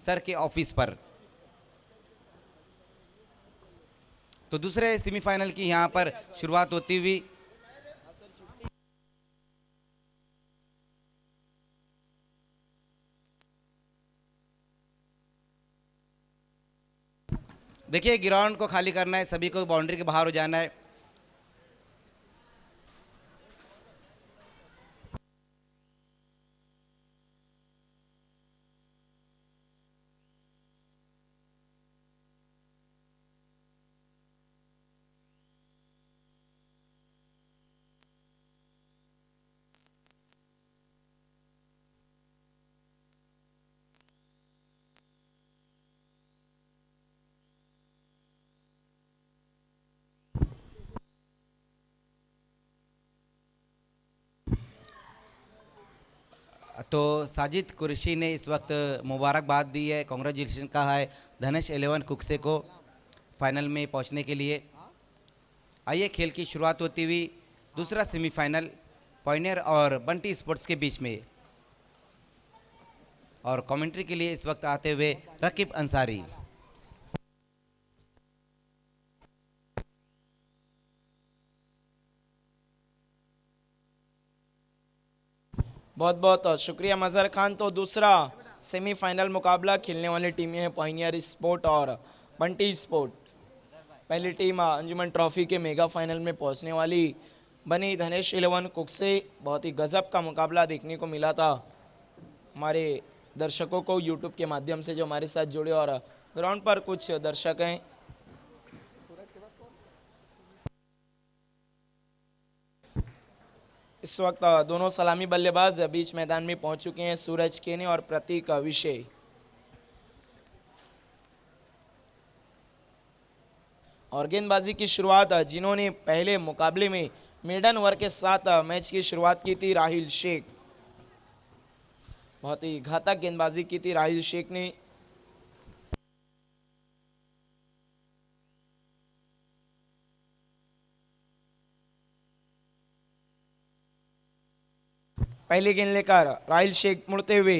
Sir के office पर। तो दूसरे सेमीफाइनल की यहां पर शुरुआत होती हुई देखिए, ग्राउंड को खाली करना है, सभी को बाउंड्री के बाहर हो जाना है। तो साजिद कुरैशी ने इस वक्त मुबारकबाद दी है, कांग्रेचुलेशन कहा है धनेश 11 कुक्से को फाइनल में पहुंचने के लिए। आइए, खेल की शुरुआत होती हुई दूसरा सेमीफाइनल पॉइनियर और बंटी स्पोर्ट्स के बीच में। और कमेंट्री के लिए इस वक्त आते हुए रकीब अंसारी। बहुत बहुत शुक्रिया मजहर खान। तो दूसरा सेमीफाइनल मुकाबला खेलने वाली टीमें हैं पायनियर स्पोर्ट और बंटी स्पोर्ट। पहली टीम अंजुमन ट्रॉफी के मेगा फाइनल में पहुंचने वाली बनी धनेश 11 कुक्से। बहुत ही गजब का मुकाबला देखने को मिला था हमारे दर्शकों को यूट्यूब के माध्यम से जो हमारे साथ जुड़े, और ग्राउंड पर कुछ दर्शक हैं। इस वक्त दोनों सलामी बल्लेबाज बीच मैदान में पहुंच चुके हैं, सूरज केने और प्रतीक विषय। और गेंदबाजी की शुरुआत जिन्होंने पहले मुकाबले में मेडन ओवर के साथ मैच की शुरुआत की थी, राहिल शेख। बहुत ही घातक गेंदबाजी की थी राहिल शेख ने। पहली गेंद लेकर राहिल शेख मुड़ते हुए,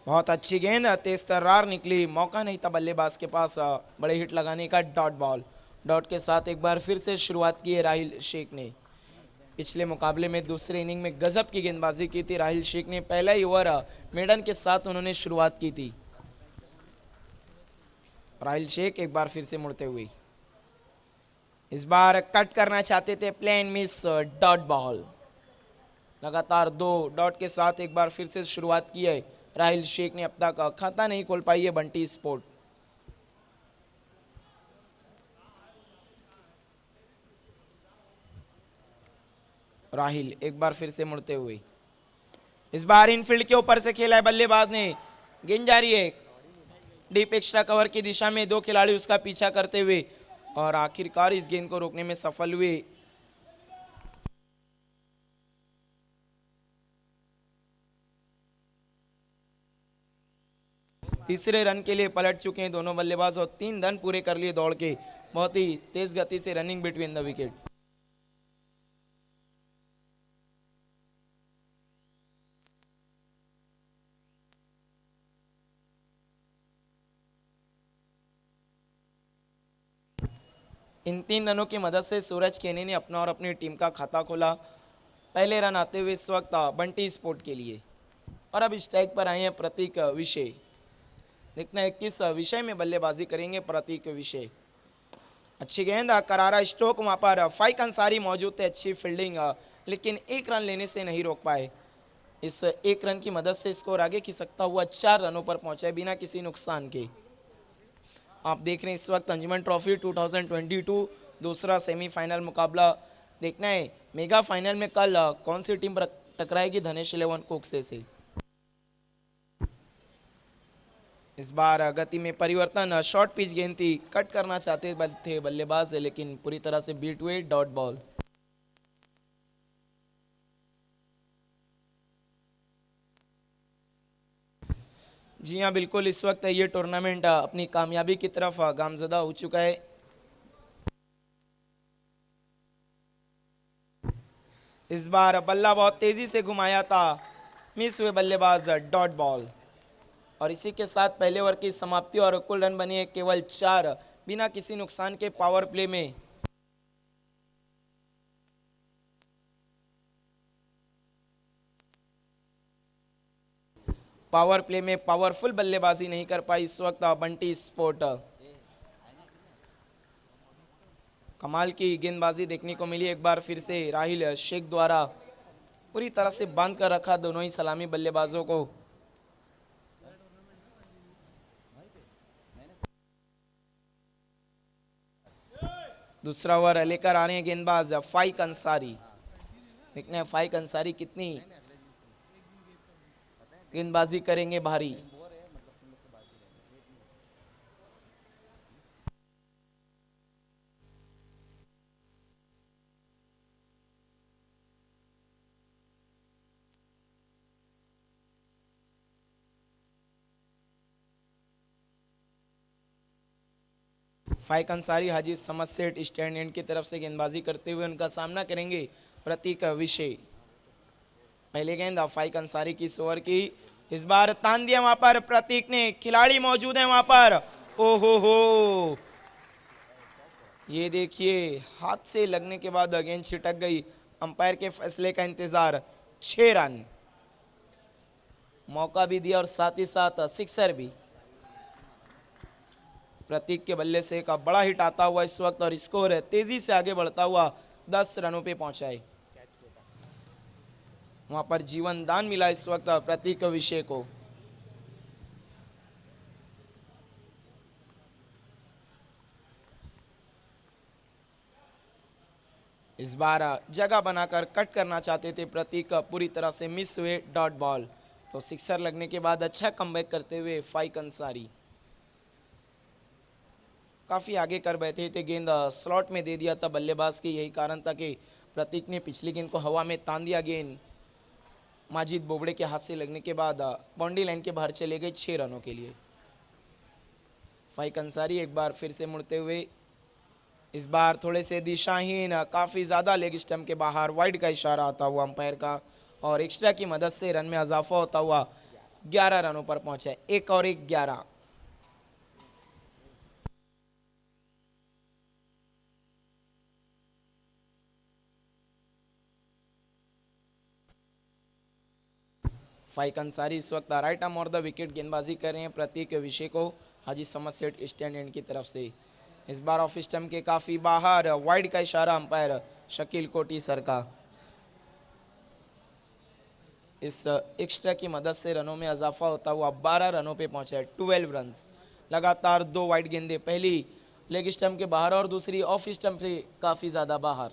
बहुत अच्छी गेंद, तेज तर्रार निकली, मौका नहीं था बल्लेबाज के पास बड़े हिट लगाने का। Dot ball. डॉट के साथ एक बार फिर से शुरुआत की है राहिल शेख ने। पिछले मुकाबले में दूसरे इनिंग में गजब की गेंदबाजी की थी राहिल शेख ने। पहला ही ओवर मेडन के साथ उन्होंने शुरुआत की थी। राहिल शेख एक बार फिर से मुड़ते हुए, इस बार कट करना चाहते थे, प्लेन मिस, डॉट बॉल। लगातार 2 डॉट के साथ एक बार फिर से शुरुआत की है राहिल शेख ने। अब तक खाता नहीं खोल पाई है बंटी स्पोर्ट। राहिल एक बार फिर से मुड़ते हुए, इस बार इनफील्ड के ऊपर से खेला है बल्लेबाज ने। गेंद जा रही है डीप एक्स्ट्रा कवर की दिशा में, 2 खिलाड़ी उसका पीछा करते हुए और आखिरकार इस गेंद को रोकने में सफल हुए। तीसरे रन के लिए पलट चुके हैं दोनों बल्लेबाज और 3 रन पूरे कर लिए दौड़ के। बहुत ही तेज गति से रनिंग बिटवीन द विकेट। इन 3 रनों की मदद से सूरज केनी ने अपना और अपनी टीम का खाता खोला। पहले रन आते हुए इस वक्त बंटी स्पोर्ट के लिए। और अब स्ट्राइक पर आए हैं प्रतीक विषय। देखना है किस विषय में बल्लेबाजी करेंगे प्रतीक विषय। अच्छी गेंद, करारा स्ट्रोक, वहां पर फाइक अंसारी मौजूद थे, अच्छी फील्डिंग, लेकिन 1 रन लेने से नहीं रोक पाए। इस 1 रन की मदद से स्कोर आगे खिसकता हुआ 4 रनों पर पहुंचा है बिना किसी नुकसान के। आप देख रहे हैं इस वक्त अंजुमन ट्रॉफी 2022 दूसरा सेमीफाइनल मुकाबला। देखना है मेगा फाइनल में कल कौन सी टीम टकराएगी धनेश 11 कुक्से से। इस बार गति में परिवर्तन, शॉर्ट पिच गेंद थी, कट करना चाहते थे बल्लेबाज लेकिन पूरी तरह से बीट हुए, डॉट बॉल। जी हाँ बिल्कुल, इस वक्त ये टूर्नामेंट अपनी कामयाबी की तरफ गामजदा हो चुका है। इस बार बल्ला बहुत तेजी से घुमाया था, मिस हुए बल्लेबाज, डॉट बॉल। और इसी के साथ पहले ओवर की समाप्ति और कुल रन बनी है केवल 4 बिना किसी नुकसान के पावर प्ले में। पावर प्ले में पावरफुल बल्लेबाजी नहीं कर पाई इस वक्त बंटी स्पोर्ट। कमाल की गेंदबाजी देखने को मिली एक बार फिर से राहिल शेख द्वारा, पूरी तरह से बांध कर रखा दोनों ही सलामी बल्लेबाजों को। दूसरा ओवर लेकर आ रहे हैं गेंदबाज फाइक अंसारी। देखने हैं फाइक अंसारी कितनी गेंदबाजी करेंगे भारी। फाइक अंसारी हाजी समझ सेठ स्टैंड एंड की तरफ से गेंदबाजी करते हुए उनका सामना करेंगे प्रतीक विषय। पहले गेंद फाइक अंसारी की इस ओवर की, इस बार तान दिया वहां पर प्रतीक ने, खिलाड़ी मौजूद है वहां पर। ओहो हो, ये देखिए हाथ से लगने के बाद गेंद छिटक गई। अंपायर के फैसले का इंतजार। 6 रन, मौका भी दिया और साथ ही साथ सिक्सर भी। प्रतीक के बल्ले से एक बड़ा हिट आता हुआ इस वक्त और स्कोर तेजी से आगे बढ़ता हुआ 10 रनों पे पहुंचा है। वहां पर जीवन दान मिला इस वक्त प्रतीक विषय को। इस बार जगह बनाकर कट करना चाहते थे प्रतीक, पूरी तरह से मिस हुए डॉट बॉल। तो सिक्सर लगने के बाद अच्छा कमबैक करते हुए फाइक अंसारी काफी आगे कर बैठे थे। गेंद स्लॉट में दे दिया था बल्लेबाज की, यही कारण था कि प्रतीक ने पिछली गेंद को हवा में तान दिया। गेंद माजिद बोबड़े के हाथ से लगने के बाद बाउंड्री लाइन के बाहर चले गए 6 रनों के लिए। फाइक अंसारी एक बार फिर से मुड़ते हुए, इस बार थोड़े से दिशाहीन, काफ़ी ज़्यादा लेग स्टंप के बाहर, वाइड का इशारा आता हुआ अंपायर का और एक्स्ट्रा की मदद से रन में इजाफा होता हुआ 11 रनों पर पहुंचा। 1 और 1 11। फाइक अंसारी इस वक्त राइट आर्म और द विकेट गेंदबाजी कर रहे हैं प्रतीक विषय को हाजी समझ सेठ स्टैंड एंड की तरफ से। इस बार ऑफ स्टंप के काफी बाहर, वाइड का इशारा अंपायर शकील कोटी सर का। इस एक्स्ट्रा की मदद से रनों में इजाफा होता हुआ 12 रनों पे पहुंचा है। 12 रन्स, लगातार 2 वाइड गेंदें, पहली लेग स्टंप के बाहर और दूसरी ऑफ स्टंप से काफी ज्यादा बाहर,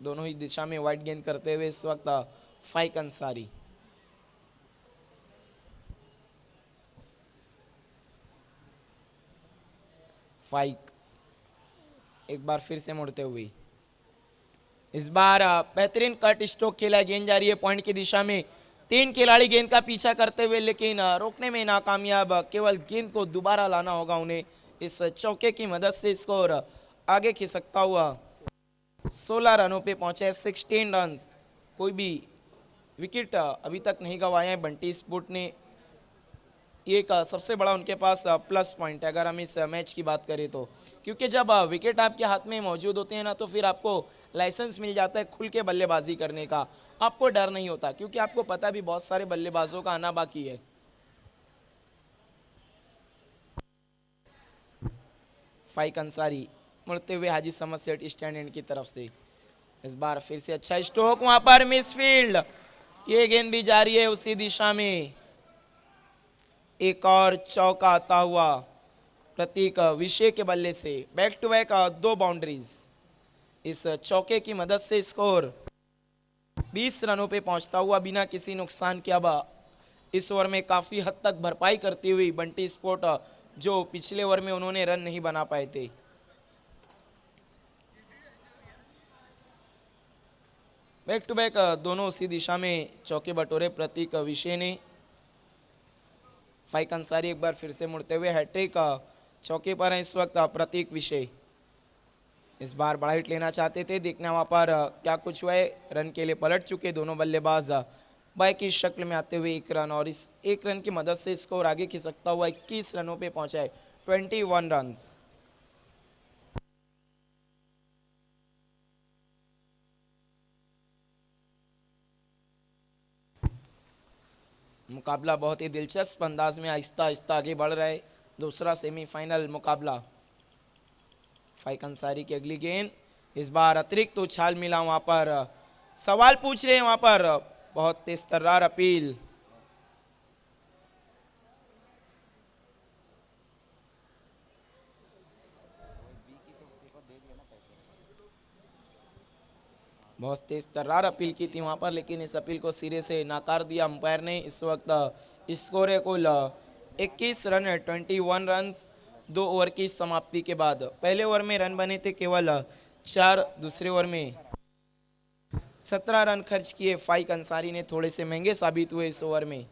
दोनों ही दिशा में वाइड गेंद करते हुए इस वक्त फाइक अंसारी। फाइक एक बार फिर से मुड़ते हुए, इस बार बेहतरीन कट स्ट्रोक खेला, गेंद जा रही है पॉइंट की दिशा में। 3 खिलाड़ी गेंद का पीछा करते हुए लेकिन रोकने में नाकामयाब। केवल गेंद को दोबारा लाना होगा उन्हें। इस चौके की मदद से स्कोर आगे खिसकता हुआ 16 रनों पे पहुंचे। 16 रन, कोई भी विकेट अभी तक नहीं गंवाए हैं बंटी स्पोर्ट ने। ये एक सबसे बड़ा उनके पास प्लस पॉइंट है अगर हम इस मैच की बात करें तो, क्योंकि जब विकेट आपके हाथ में मौजूद होते हैं ना, तो फिर आपको लाइसेंस मिल जाता है खुल के बल्लेबाजी करने का। आपको डर नहीं होता क्योंकि आपको पता भी बहुत सारे बल्लेबाजों का आना बाकी है। फाइक अंसारी मुड़ते हुए हाजी समझ सेठ स्टैंड एंड की तरफ से। इस बार फिर से अच्छा स्ट्रोक, वहां पर मिस फील्ड, ये गेंद भी जारी है उसी दिशा में। एक और चौका आता हुआ प्रतीक विषय के बल्ले से। Back to back 2 boundaries. इस चौके की मदद से स्कोर 20 रनों पे पहुंचता हुआ बिना किसी नुकसान के। अब इस ओवर में काफी हद तक भरपाई करती हुई बंटी स्पोर्ट, जो पिछले ओवर में उन्होंने रन नहीं बना पाए थे। बैक टू बैक दोनों उसी दिशा में चौके बटोरे प्रतीक विषय ने। फाइक अंसारी एक बार फिर से मुड़ते हुए हैट्रिक चौके पर है इस वक्त प्रतीक विषय। इस बार बड़ा हिट लेना चाहते थे, देखना वहां पर क्या कुछ हुआ है। रन के लिए पलट चुके दोनों बल्लेबाज बाय की शक्ल में आते हुए 1 रन, और इस 1 रन की मदद से स्कोर आगे खिसकता हुआ 21 रनों पे पहुंचा है, 21 रन्स। मुकाबला बहुत ही दिलचस्प अंदाज में आहिस्ता आहिस्ता आगे बढ़ रहा है। दूसरा सेमीफाइनल मुकाबला। फाइक अंसारी की अगली गेंद, इस बार अतिरिक्त उछाल मिला, वहां पर सवाल पूछ रहे हैं, वहां पर बहुत तेज तर्रार अपील। बहुत तेज तर्रार अपील की थी वहां पर, लेकिन इस अपील को सिरे से नाकार दिया अंपायर ने। इस वक्त स्कोर है कुल 21 रन है, 21 रन 2 ओवर की समाप्ति के बाद। पहले ओवर में रन बने थे केवल 4, दूसरे ओवर में 17 रन खर्च किए। फाइक अंसारी ने थोड़े से महंगे साबित हुए इस ओवर में।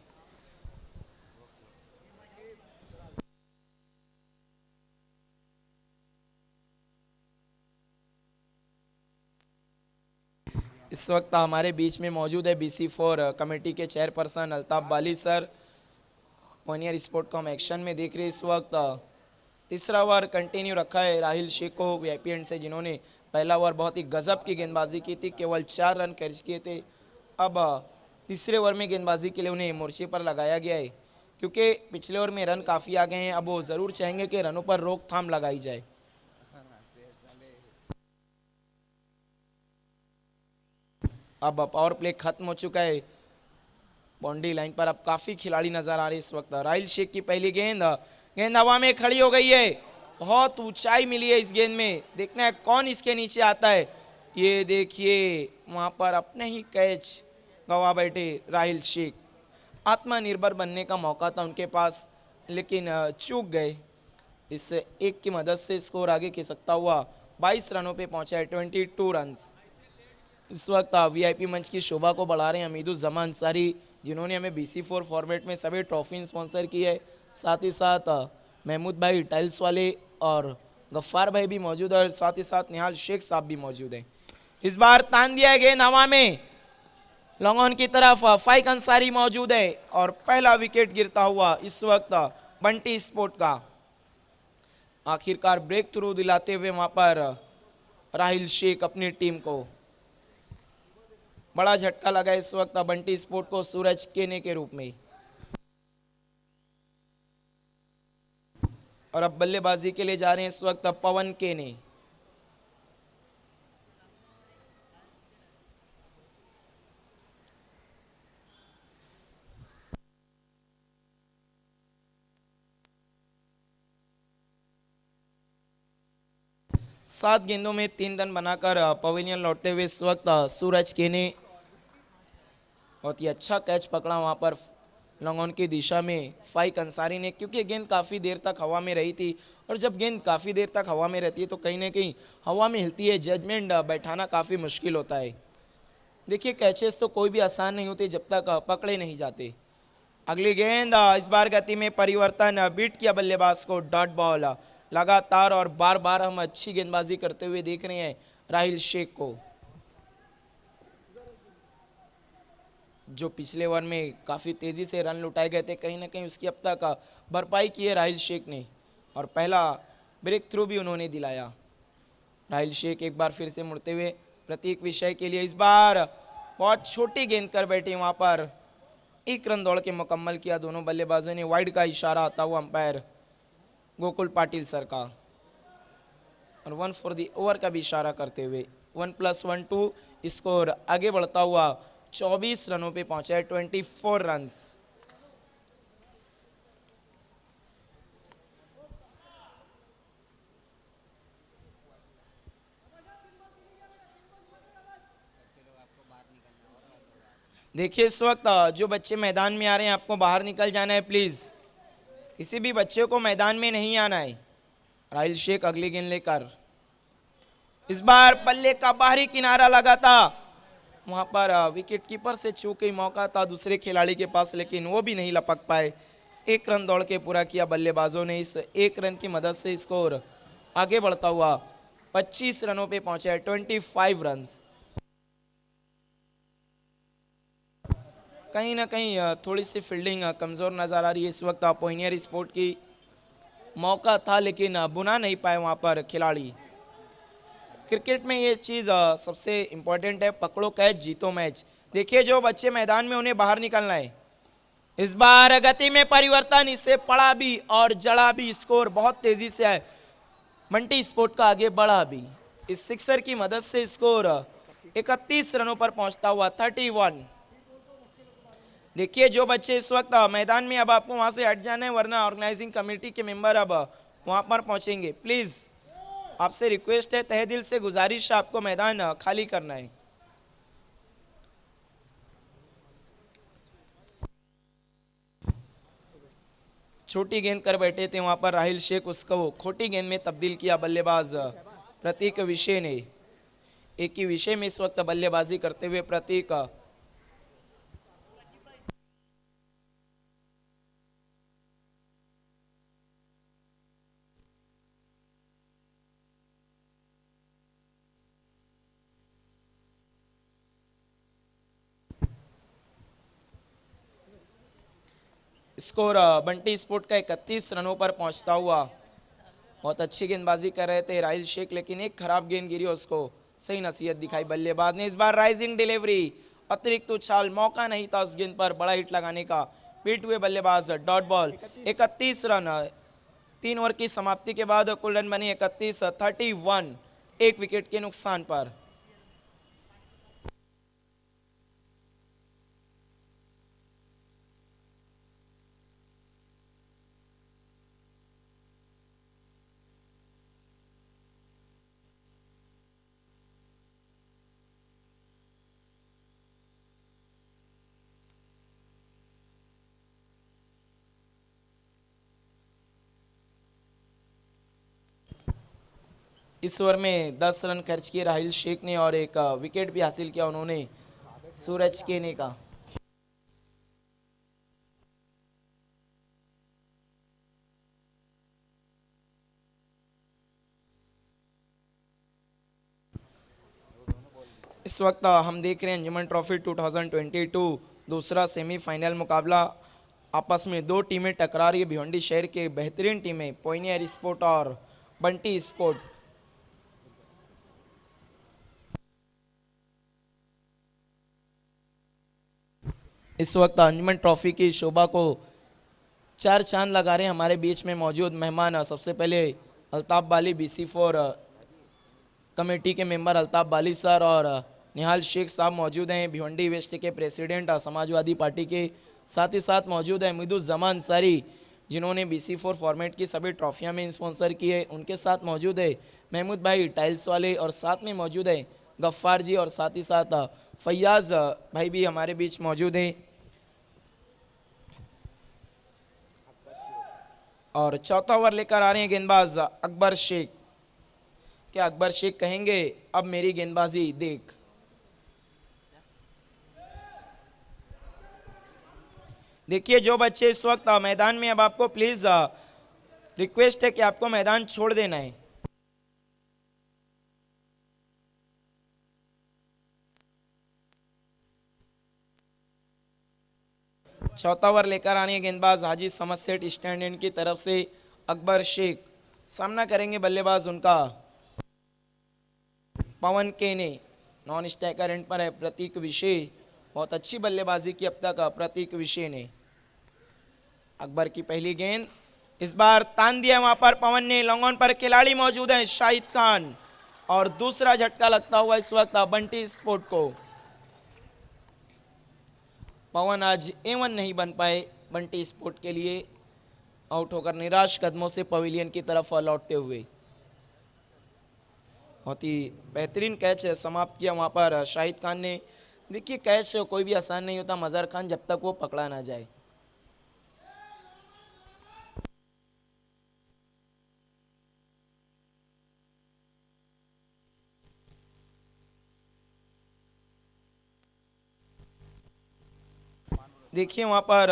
इस वक्त हमारे बीच में मौजूद है BC4 कमेटी के chairperson Altaf Bali sir. पॉनियर sport को हम एक्शन में देख रहे हैं इस वक्त। तीसरा ओवर कंटिन्यू रखा है राहिल शेख को VIP एंड से, जिन्होंने पहला ओवर बहुत ही गजब की गेंदबाजी की थी, केवल 4 रन खर्च किए थे। अब तीसरे ओवर में गेंदबाजी के लिए उन्हें मोर्चे पर लगाया गया है, क्योंकि पिछले ओवर में रन काफ़ी आ गए हैं। अब वो ज़रूर चाहेंगे कि रनों पर रोकथाम लगाई जाए। अब पावर प्ले खत्म हो चुका है। बाउंड्री लाइन पर अब काफी खिलाड़ी नजर आ रहे हैं इस वक्त। राहिल शेख की पहली गेंद, गेंद हवा में खड़ी हो गई है, बहुत ऊंचाई मिली है इस गेंद में। देखना है कौन इसके नीचे आता है। ये देखिए वहां पर अपने ही कैच गवा बैठे राहिल शेख। आत्मनिर्भर बनने का मौका था उनके पास, लेकिन चूक गए। इस एक की मदद से स्कोर आगे खिसकता हुआ 22 रनों पे पहुंचा है, 22 रन। इस वक्त VIP मंच की शोभा को बढ़ा रहे हैं हमीदुज़्ज़मा अंसारी, जिन्होंने हमें BC4 फॉर्मेट में सभी ट्रॉफी स्पॉन्सर की है। साथ ही साथ महमूद भाई टाइल्स वाले और गफ्फार भाई भी मौजूद है, और साथ ही साथ निहाल शेख साहब भी मौजूद हैं। इस बार तान दिया है गेंद हवा में, लॉन्ग ऑन की तरफ फाइक अंसारी मौजूद है, और पहला विकेट गिरता हुआ इस वक्त बंटी स्पोर्ट का। आखिरकार ब्रेक थ्रू दिलाते हुए वहां पर राहिल शेख अपनी टीम को। बड़ा झटका लगा इस वक्त बंटी स्पोर्ट को सूरज केने के रूप में। और अब बल्लेबाजी के लिए जा रहे हैं इस वक्त पवन केने। सात गेंदों में 3 रन बनाकर पवेलियन लौटते हुए इस वक्त सूरज केने। बहुत ही अच्छा कैच पकड़ा वहां पर लॉन्ग ऑन की दिशा में फाइक अंसारी ने, क्योंकि गेंद काफ़ी देर तक हवा में रही थी, और जब गेंद काफ़ी देर तक हवा में रहती है तो कहीं ना कहीं हवा में हिलती है, जजमेंट बैठाना काफ़ी मुश्किल होता है। देखिए कैचेस तो कोई भी आसान नहीं होते जब तक पकड़े नहीं जाते। अगली गेंद, इस बार गति में परिवर्तन, बीट किया बल्लेबाज को, डॉट बॉल। लगातार और बार बार हम अच्छी गेंदबाजी करते हुए देख रहे हैं राहिल शेख को, जो पिछले ओवर में काफ़ी तेज़ी से रन लुटाए गए थे। कहीं ना कहीं उसकी अब तक भरपाई की है राहिल शेख ने, और पहला ब्रेक थ्रू भी उन्होंने दिलाया। राहिल शेख एक बार फिर से मुड़ते हुए प्रतीक विषय के लिए, इस बार बहुत छोटी गेंद कर बैठे, वहां पर 1 रन दौड़ के मुकम्मल किया दोनों बल्लेबाजों ने। वाइड का इशारा आता हुआ अंपायर गोकुल पाटिल सर का, और 1 फॉर द ओवर का भी इशारा करते हुए 1+1 2 स्कोर आगे बढ़ता हुआ 24 रनों पे पहुंचा है, 24 रन। देखिए इस वक्त जो बच्चे मैदान में आ रहे हैं, आपको बाहर निकल जाना है प्लीज। किसी भी बच्चे को मैदान में नहीं आना है। राहिल शेख अगली गेंद लेकर, इस बार बल्ले का बाहरी किनारा लगा था, वहां पर विकेट कीपर से चूक ही मौका था दूसरे खिलाड़ी के पास, लेकिन वो भी नहीं लपक पाए। 1 रन दौड़ के पूरा किया बल्लेबाजों ने। इस 1 रन की मदद से स्कोर आगे बढ़ता हुआ 25 रनों पे पहुंचा है, 25 रन। कहीं ना कहीं थोड़ी सी फील्डिंग कमज़ोर नज़र आ रही है इस वक्त पॉइनियर स्पोर्ट की। मौका था लेकिन बुना नहीं पाए वहाँ पर खिलाड़ी। क्रिकेट में ये चीज़ सबसे इम्पोर्टेंट है, पकड़ो कैच जीतो मैच। देखिए जो बच्चे मैदान में उन्हें बाहर निकलना है। इस बार गति में परिवर्तन, इससे पड़ा भी और जड़ा भी, स्कोर बहुत तेजी से है। बंटी स्पोर्ट का आगे बढ़ा भी। इस सिक्सर की मदद से स्कोर 31 रनों पर पहुंचता हुआ 31। देखिए जो बच्चे इस वक्त मैदान में, अब आपको वहां से हट जाना है वरना ऑर्गेनाइजिंग कमेटी के मेंबर अब वहां पर पहुंचेंगे। प्लीज आपसे रिक्वेस्ट है, तहे दिल से गुजारिश है, आपको मैदान खाली करना है। छोटी गेंद कर बैठे थे वहां पर राहिल शेख, उसको खोटी गेंद में तब्दील किया बल्लेबाज प्रतीक विषय ने। एक ही विषय में इस वक्त बल्लेबाजी करते हुए प्रतीक स्कोर बंटी स्पोर्ट का 31 रनों पर पहुंचता हुआ। बहुत अच्छी गेंदबाजी कर रहे थे राहिल शेख, लेकिन एक खराब गेंद गिरी, उसको सही नसीहत दिखाई बल्लेबाज ने। इस बार राइजिंग डिलीवरी, अतिरिक्त उछाल, मौका नहीं था उस गेंद पर बड़ा हिट लगाने का। पीट हुए बल्लेबाज, डॉट बॉल, 31 रन। 3 ओवर की समाप्ति के बाद कुल रन बने 31, 31, एक विकेट के नुकसान पर। इस ओवर में 10 रन खर्च किए राहिल शेख ने और एक विकेट भी हासिल किया उन्होंने सूरज केने का। इस वक्त हम देख रहे हैं अंजुमन ट्रॉफी 2022 दूसरा सेमीफाइनल मुकाबला। आपस में दो टीमें टकरा रही है, भिवंडी शहर के बेहतरीन टीमें पॉइनियर स्पोर्ट और बंटी स्पोर्ट। इस वक्त अंजुमन ट्रॉफी की शोभा को चार चांद लगा रहे हैं हमारे बीच में मौजूद मेहमान। सबसे पहले अल्ताफ बाली BC4 कमेटी के मेंबर अल्ताफ बाली सर और निहाल शेख साहब मौजूद हैं, भिवंडी वेस्ट के प्रेसिडेंट समाजवादी पार्टी के। साथ ही साथ मौजूद है मुहिदुज्जमान अंसारी, जिन्होंने BC4 फॉर्मेट की सभी ट्रॉफियां में स्पॉन्सर की है। उनके साथ मौजूद है महमूद भाई टाइल्स वाले, और साथ में मौजूद है गफ्फार जी, और साथ ही साथ फैयाज भाई भी हमारे बीच मौजूद हैं। और चौथा ओवर लेकर आ रहे हैं गेंदबाज अकबर शेख। क्या अकबर शेख कहेंगे अब मेरी गेंदबाजी देख? देखिए जो बच्चे इस वक्त मैदान में, अब आपको प्लीज रिक्वेस्ट है कि आपको मैदान छोड़ देना है। चौथा ओवर लेकर आने हैं गेंदबाज हाजी समद सेठ स्टैंड एंड की तरफ से अकबर शेख। सामना करेंगे बल्लेबाज उनका पवन केने। नॉन स्ट्राइकर एंड पर है प्रतीक विषय। बहुत अच्छी बल्लेबाजी की अब तक प्रतीक विषय ने। अकबर की पहली गेंद, इस बार तान दिया वहां पर पवन ने। लॉन्ग ऑन पर खिलाड़ी मौजूद है शाहिद खान, और दूसरा झटका लगता हुआ इस वक्त बंटी स्पोर्ट को। पवन आज A1 नहीं बन पाए बंटी स्पोर्ट के लिए, आउट होकर निराश कदमों से पवेलियन की तरफ लौटते हुए। बहुत ही बेहतरीन कैच समाप्त किया वहां पर शाहिद खान ने। देखिए कैच कोई भी आसान नहीं होता मजहर खान, जब तक वो पकड़ा ना जाए। देखिए वहाँ पर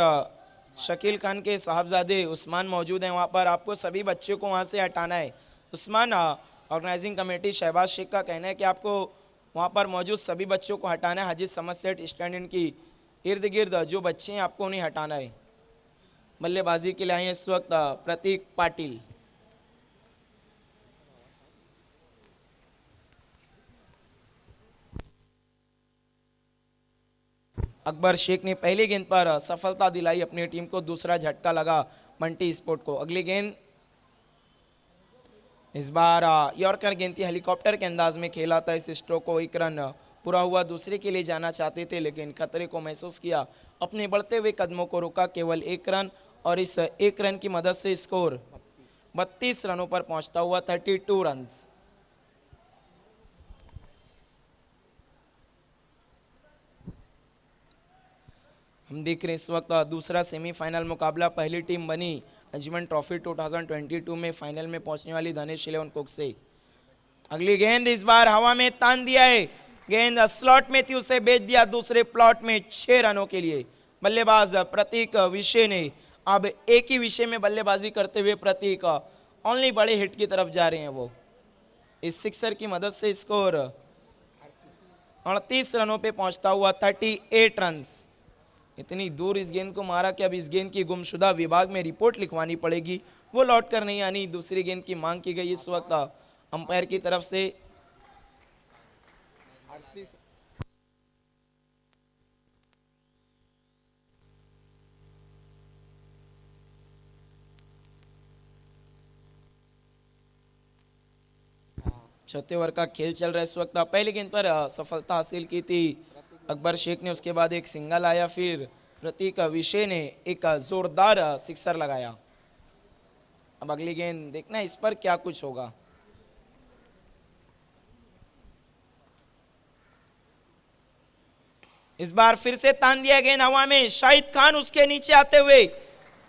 शकील खान के साहबजादे उस्मान मौजूद हैं वहाँ पर। आपको सभी बच्चों को वहाँ से हटाना है। उस्मान, ऑर्गेनाइजिंग कमेटी शहबाज शेख का कहना है कि आपको वहाँ पर मौजूद सभी बच्चों को हटाना है हाजी समद सेठ स्टैंड इन की इर्द गिर्द जो बच्चे हैं आपको उन्हें हटाना है। बल्लेबाजी के लिए आए हैं इस वक्त प्रतीक पाटिल। अकबर शेख ने पहली गेंद पर सफलता दिलाई अपनी टीम को, दूसरा झटका लगा बंटी स्पोर्ट को। अगली गेंद इस बार यॉर्कर गेंद थी, हेलीकॉप्टर के अंदाज में खेला था इस स्ट्रोक को। एक रन पूरा हुआ, दूसरे के लिए जाना चाहते थे लेकिन खतरे को महसूस किया, अपने बढ़ते हुए कदमों को रोका, केवल एक रन, और इस एक रन की मदद से स्कोर 32 रनों पर पहुंचता हुआ 32 रन्स। हम देख रहे हैं इस वक्त दूसरा सेमीफाइनल मुकाबला। पहली टीम बनी अजमन ट्रॉफी 2022 में फाइनल में पहुंचने वाली धनेश 11 कुकसे। अगली गेंद इस बार हवा में तान दिया है, गेंद स्लॉट में थी, उसे भेज दिया दूसरे प्लॉट में 6 रनों के लिए। बल्लेबाज प्रतीक विषय ने अब एक ही विषय में बल्लेबाजी करते हुए प्रतीक ओनली बड़े हिट की तरफ जा रहे हैं। वो इस सिक्सर की मदद से स्कोर 38 रनों पे पहुंचता हुआ 38 रन्स। इतनी दूर इस गेंद को मारा कि अब इस गेंद की गुमशुदा विभाग में रिपोर्ट लिखवानी पड़ेगी, वो लौट कर नहीं आनी। दूसरी गेंद की मांग की गई इस वक्त अंपायर की तरफ से। चौथे ओवर का खेल चल रहा है इस वक्त। पहली गेंद पर सफलता हासिल की थी अकबर शेख ने, उसके बाद एक सिंगल आया, फिर प्रतीक विषय ने एक जोरदार सिक्सर लगाया। अब अगली गेंद देखना इस पर क्या कुछ होगा। इस बार फिर से तान दिया गेंद हवा में, शाहिद खान उसके नीचे आते हुए,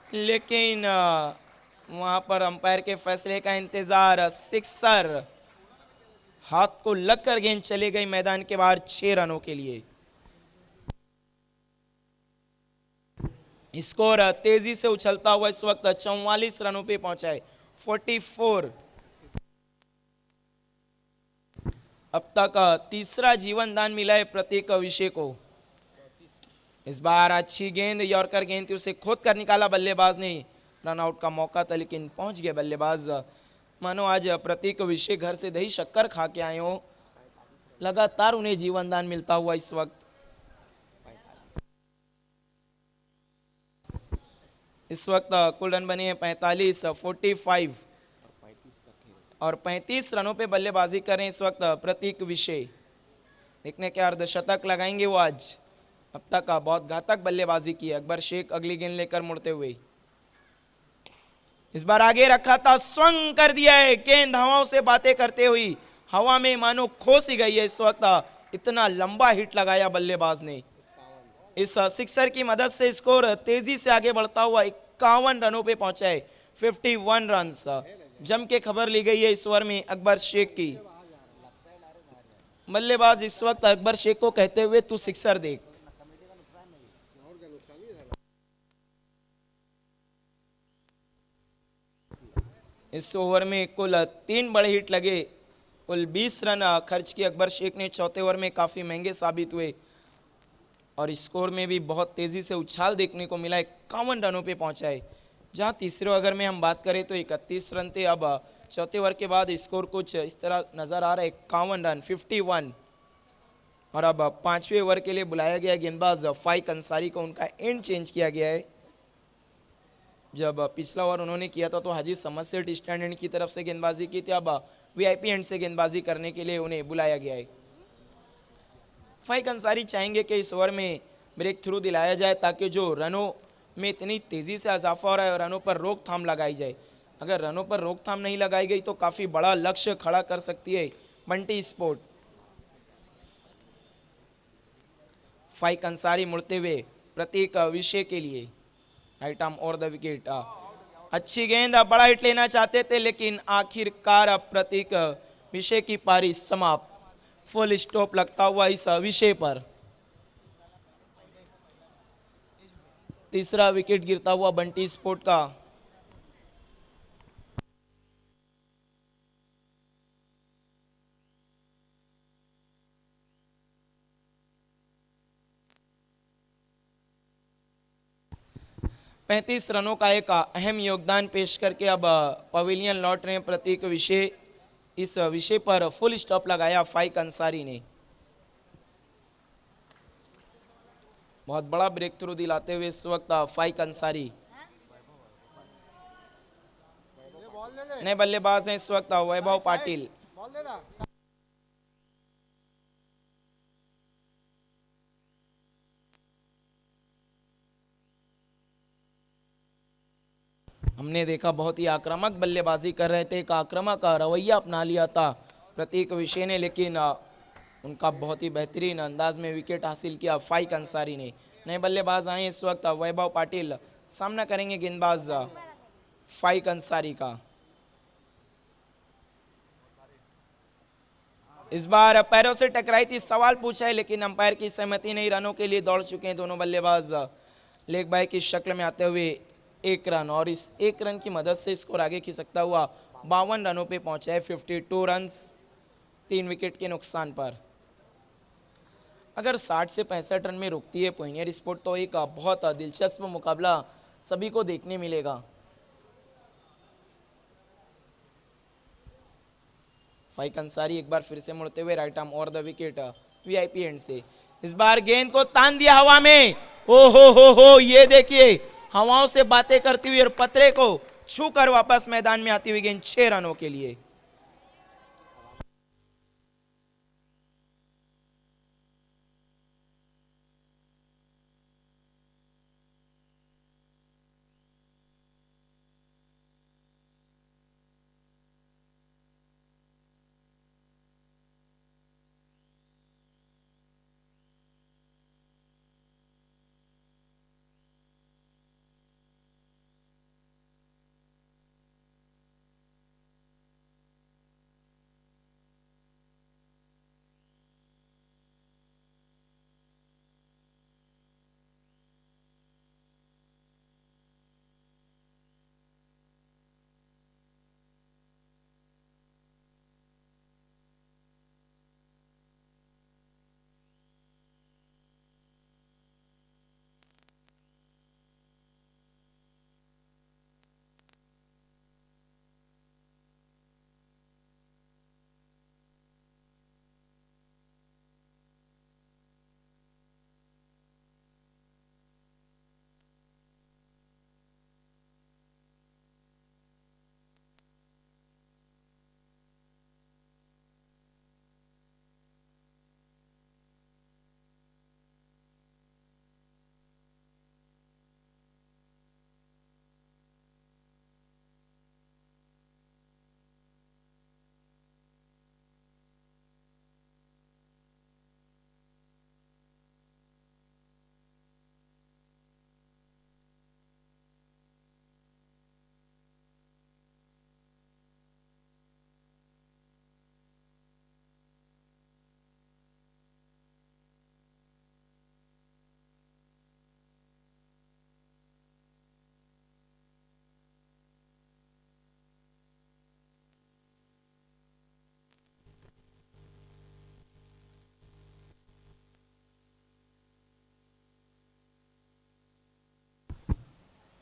लेकिन वहां पर अंपायर के फैसले का इंतजार। सिक्सर हाथ को लगकर गेंद चली गई मैदान के बाहर 6 रनों के लिए। स्कोर तेजी से उछलता हुआ इस वक्त 44 रनों पे पहुंचा है, 44। अब तक तीसरा जीवन दान मिला है प्रतीक विषय को। इस बार अच्छी गेंद, यॉर्कर गेंद थी, उसे खोद कर निकाला बल्लेबाज ने। रन आउट का मौका था लेकिन पहुंच गए बल्लेबाज। मानो आज प्रतीक विषय घर से दही शक्कर खा के आए हो, लगातार उन्हें जीवन दान मिलता हुआ इस वक्त। इस वक्त कुल रन बने हैं 45, 45 और 35 रनों पे बल्लेबाजी कर रहे हैं इस वक्त प्रतीक विषय। देखने क्या अर्धशतक लगाएंगे वो आज। अब तक बहुत घातक बल्लेबाजी की है। अकबर शेख अगली गेंद लेकर मुड़ते हुए, इस बार आगे रखा था, स्वंग कर दिया है, गेंद हवाओं से बातें करते हुई हवा में मानो खो सी गई है इस वक्त। इतना लंबा हिट लगाया बल्लेबाज ने। इस सिक्सर की मदद से स्कोर तेजी से आगे बढ़ता हुआ 51 रनों पे पहुंचा है, 51 रन। जम के खबर ली गई है इस ओवर में अकबर शेख की। बल्लेबाज इस वक्त अकबर शेख को कहते हुए तू सिक्सर देख। इस ओवर में कुल 3 बड़े हिट लगे, कुल 20 रन खर्च किए अकबर शेख ने। चौथे ओवर में काफी महंगे साबित हुए और स्कोर में भी बहुत तेजी से उछाल देखने को मिला, 51 रनों पे पहुंचा है। जहां तीसरे ओवर में हम बात करें तो 31 रन थे, अब चौथे ओवर के बाद स्कोर कुछ इस तरह नजर आ रहा है, 51 रन, 51। और अब पांचवें ओवर के लिए बुलाया गया गेंदबाज फाइक अंसारी को, उनका एंड चेंज किया गया है। जब पिछला ओवर उन्होंने किया था तो हाजी समद सेठ स्टैंड एंड की तरफ से गेंदबाजी की थी, अब वीआईपी एंड से गेंदबाजी करने के लिए उन्हें बुलाया गया है। फाइक अंसारी चाहेंगे कि इस ओवर में ब्रेक थ्रू दिलाया जाए ताकि जो रनों में इतनी तेजी से इजाफा हो रहा है रनों पर रोकथाम लगाई जाए। अगर रनों पर रोकथाम नहीं लगाई गई तो काफी बड़ा लक्ष्य खड़ा कर सकती है बंटी स्पोर्ट। फाइक अंसारी मुड़ते हुए प्रतीक विषय के लिए, राइट आर्म और द विकेट। अच्छी गेंद, बड़ा हिट लेना चाहते थे लेकिन आखिरकार प्रतीक विषय की पारी समाप्त। फुल स्टॉप लगता हुआ इस विषय पर। तीसरा विकेट गिरता हुआ बंटी स्पोर्ट का। 35 रनों का एक अहम योगदान पेश करके अब पवेलियन लौट रहे हैं प्रतीक विषय। इस विषय पर फुल स्टॉप लगाया फाइक अंसारी ने। बहुत बड़ा ब्रेक थ्रू दिलाते हुए इस वक्त फाइक अंसारी। नए बल्लेबाज हैं इस वक्त वैभव पाटिल। हमने देखा बहुत ही आक्रामक बल्लेबाजी कर रहे थे, एक आक्रामक रवैया अपना लिया था प्रतीक विषय ने, लेकिन उनका बहुत ही बेहतरीन अंदाज में विकेट हासिल किया फाइक अंसारी ने। नए बल्लेबाज आए इस वक्त वैभव पाटिल, सामना करेंगे गेंदबाज फाइक अंसारी का। इस बार पैरों से टकराई थी, सवाल पूछा है लेकिन अंपायर की सहमति नहीं। रनों के लिए दौड़ चुके हैं दोनों बल्लेबाज लेग बाय की शक्ल में आते हुए 1 रन, और इस 1 रन की मदद से स्कोर आगे खिंच सकता हुआ 52 रनों पे पहुंचा है। 52 रन 3 विकेट के नुकसान पर। अगर 60 से 65 रन में रुकती है पॉइनियर स्पोर्ट तो एक बहुत दिलचस्प मुकाबला सभी को देखने मिलेगा। फाइक अंसारी एक बार फिर से मुड़ते हुए राइट आर्म और द विकेट वीआईपी एंड से। इस बार गेंद को तान दिया हवा में। ओ हो, ये देखिए हवाओं से बातें करती हुई और पतरे को छूकर वापस मैदान में आती हुई गेंद 6 रनों के लिए।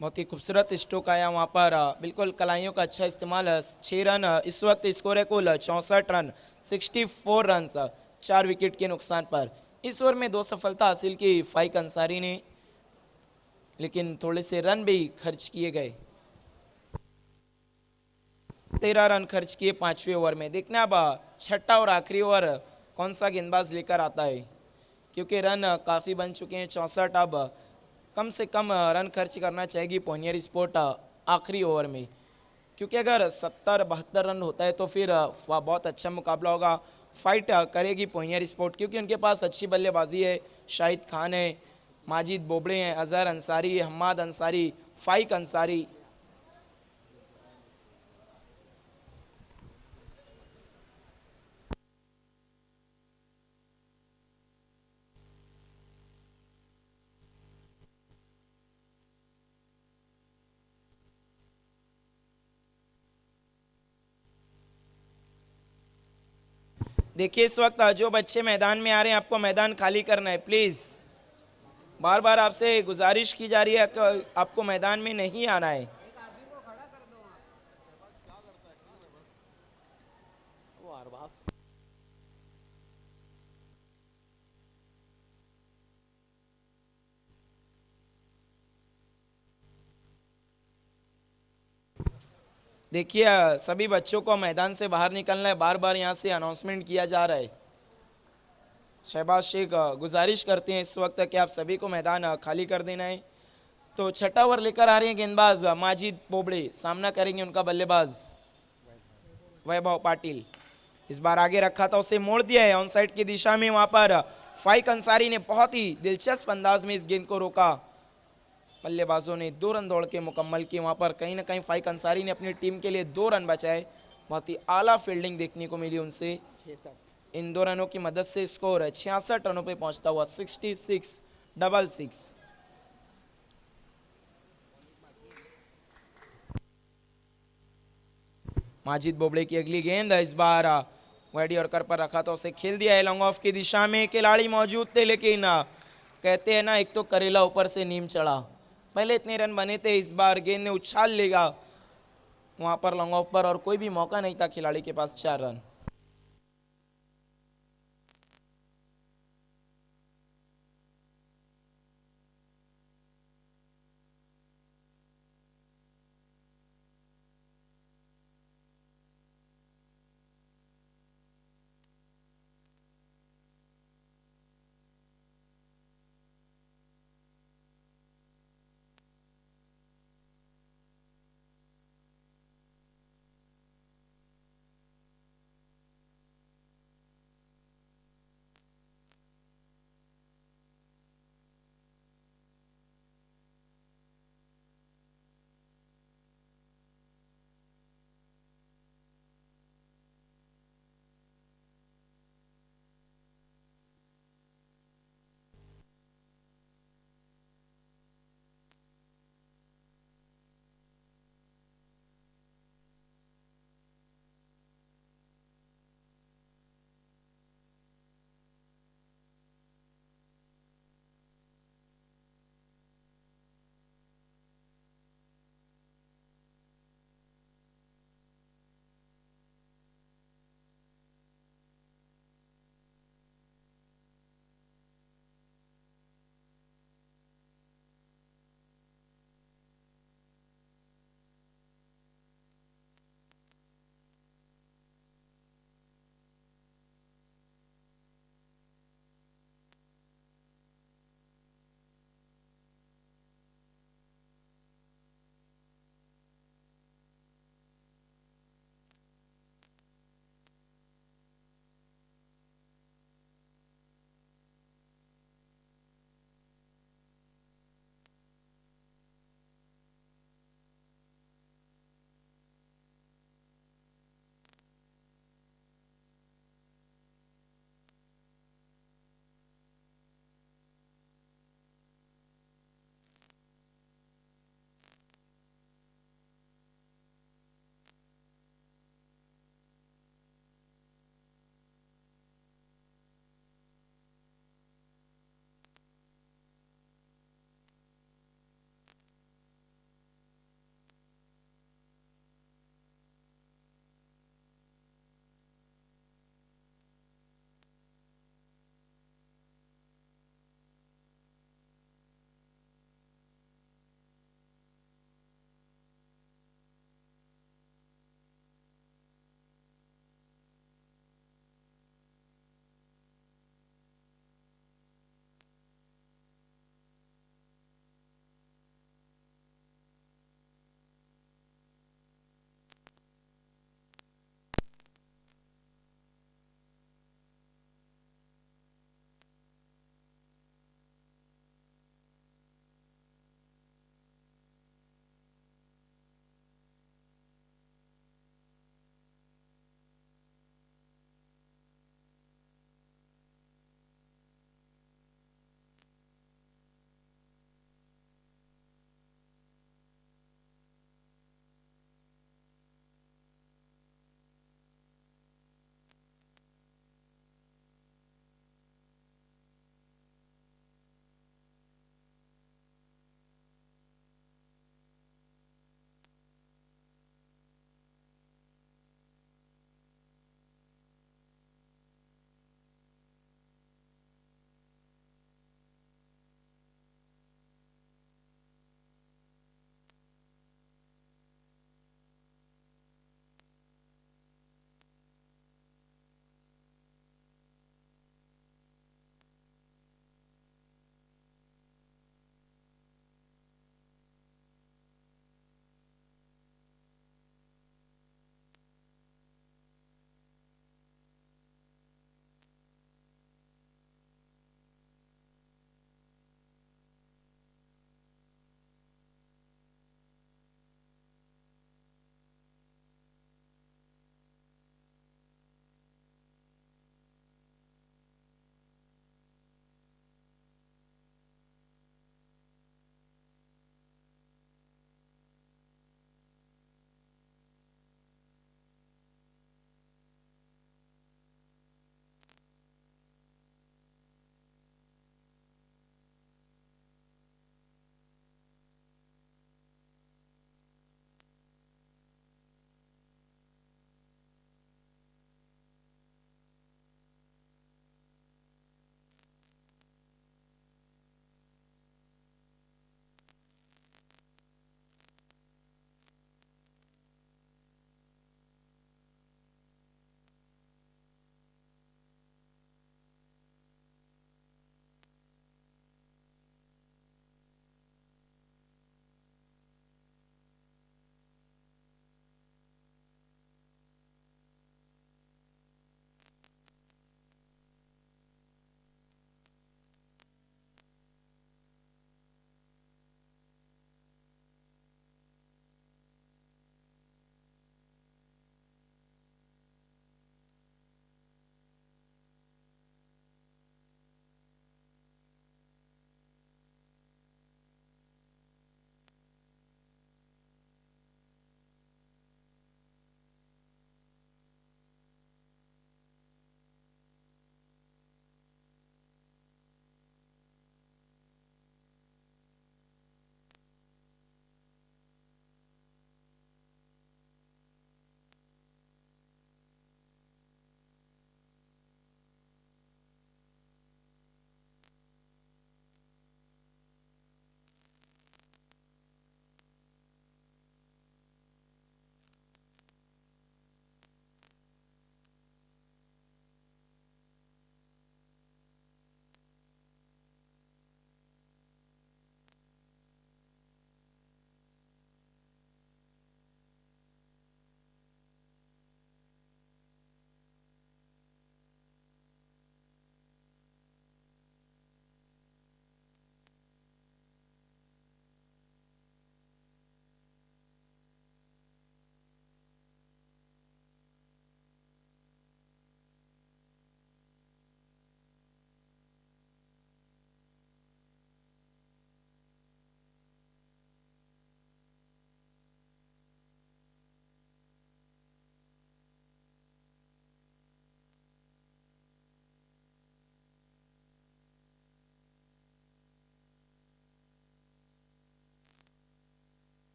बहुत ही खूबसूरत स्ट्रोक आया वहाँ पर, बिल्कुल कलाइयों का अच्छा इस्तेमाल। 6 रन इस वक्त स्कोर है कुल 64 रन 64 रन 4 विकेट के नुकसान पर। इस ओवर में 2 सफलता हासिल की फाइक अंसारी ने, लेकिन थोड़े से रन भी खर्च किए गए। 13 रन खर्च किए 5वें ओवर में। देखना अब छठा और आखिरी ओवर कौन सा गेंदबाज लेकर आता है, क्योंकि रन काफ़ी बन चुके हैं 64। अब कम से कम रन खर्च करना चाहेगी पॉइनियर स्पोर्ट आखिरी ओवर में, क्योंकि अगर 70-72 रन होता है तो फिर बहुत अच्छा मुकाबला होगा। फाइट करेगी पॉइनियर स्पोर्ट, क्योंकि उनके पास अच्छी बल्लेबाजी है। शाहिद खान है, माजिद बोबड़े हैं, अजहर अंसारी, हम्माद अंसारी, फाइक अंसारी। देखिए इस वक्त जो बच्चे मैदान में आ रहे हैं आपको मैदान खाली करना है प्लीज। बार बार आपसे गुजारिश की जा रही है कि आपको मैदान में नहीं आना है। देखिए सभी बच्चों को मैदान से बाहर निकलना है, बार बार यहाँ से अनाउंसमेंट किया जा रहा है। शहबाज शेख गुजारिश करते हैं इस वक्त कि आप सभी को मैदान खाली कर देना है। तो छठा ओवर लेकर आ रहे हैं गेंदबाज माजिद बोबड़े, सामना करेंगे उनका बल्लेबाज वैभव पाटिल। इस बार आगे रखा था, उसे मोड़ दिया है ऑन साइड की दिशा में। वहां पर फाइक अंसारी ने बहुत ही दिलचस्प अंदाज में इस गेंद को रोका। बल्लेबाजों ने 2 रन दौड़ के मुकम्मल किए। वहां पर कहीं ना कहीं फाइक अंसारी ने अपनी टीम के लिए 2 रन बचाए। बहुत ही आला फील्डिंग देखने को मिली उनसे। इन 2 रनों की मदद से स्कोर 66 रनों पे पहुंचता हुआ 66-66। माजिद बोबड़े की अगली गेंद इस बार वाइड यॉर्कर पर रखा था, उसे खेल दिया है लॉन्ग ऑफ की दिशा में। खिलाड़ी मौजूद थे लेकिन कहते हैं ना, एक तो करेला ऊपर से नीम चढ़ा। पहले इतने रन बने थे, इस बार गेंद ने उछाल लेगा वहां पर लॉन्ग ऑफ पर, और कोई भी मौका नहीं था खिलाड़ी के पास 4 रन।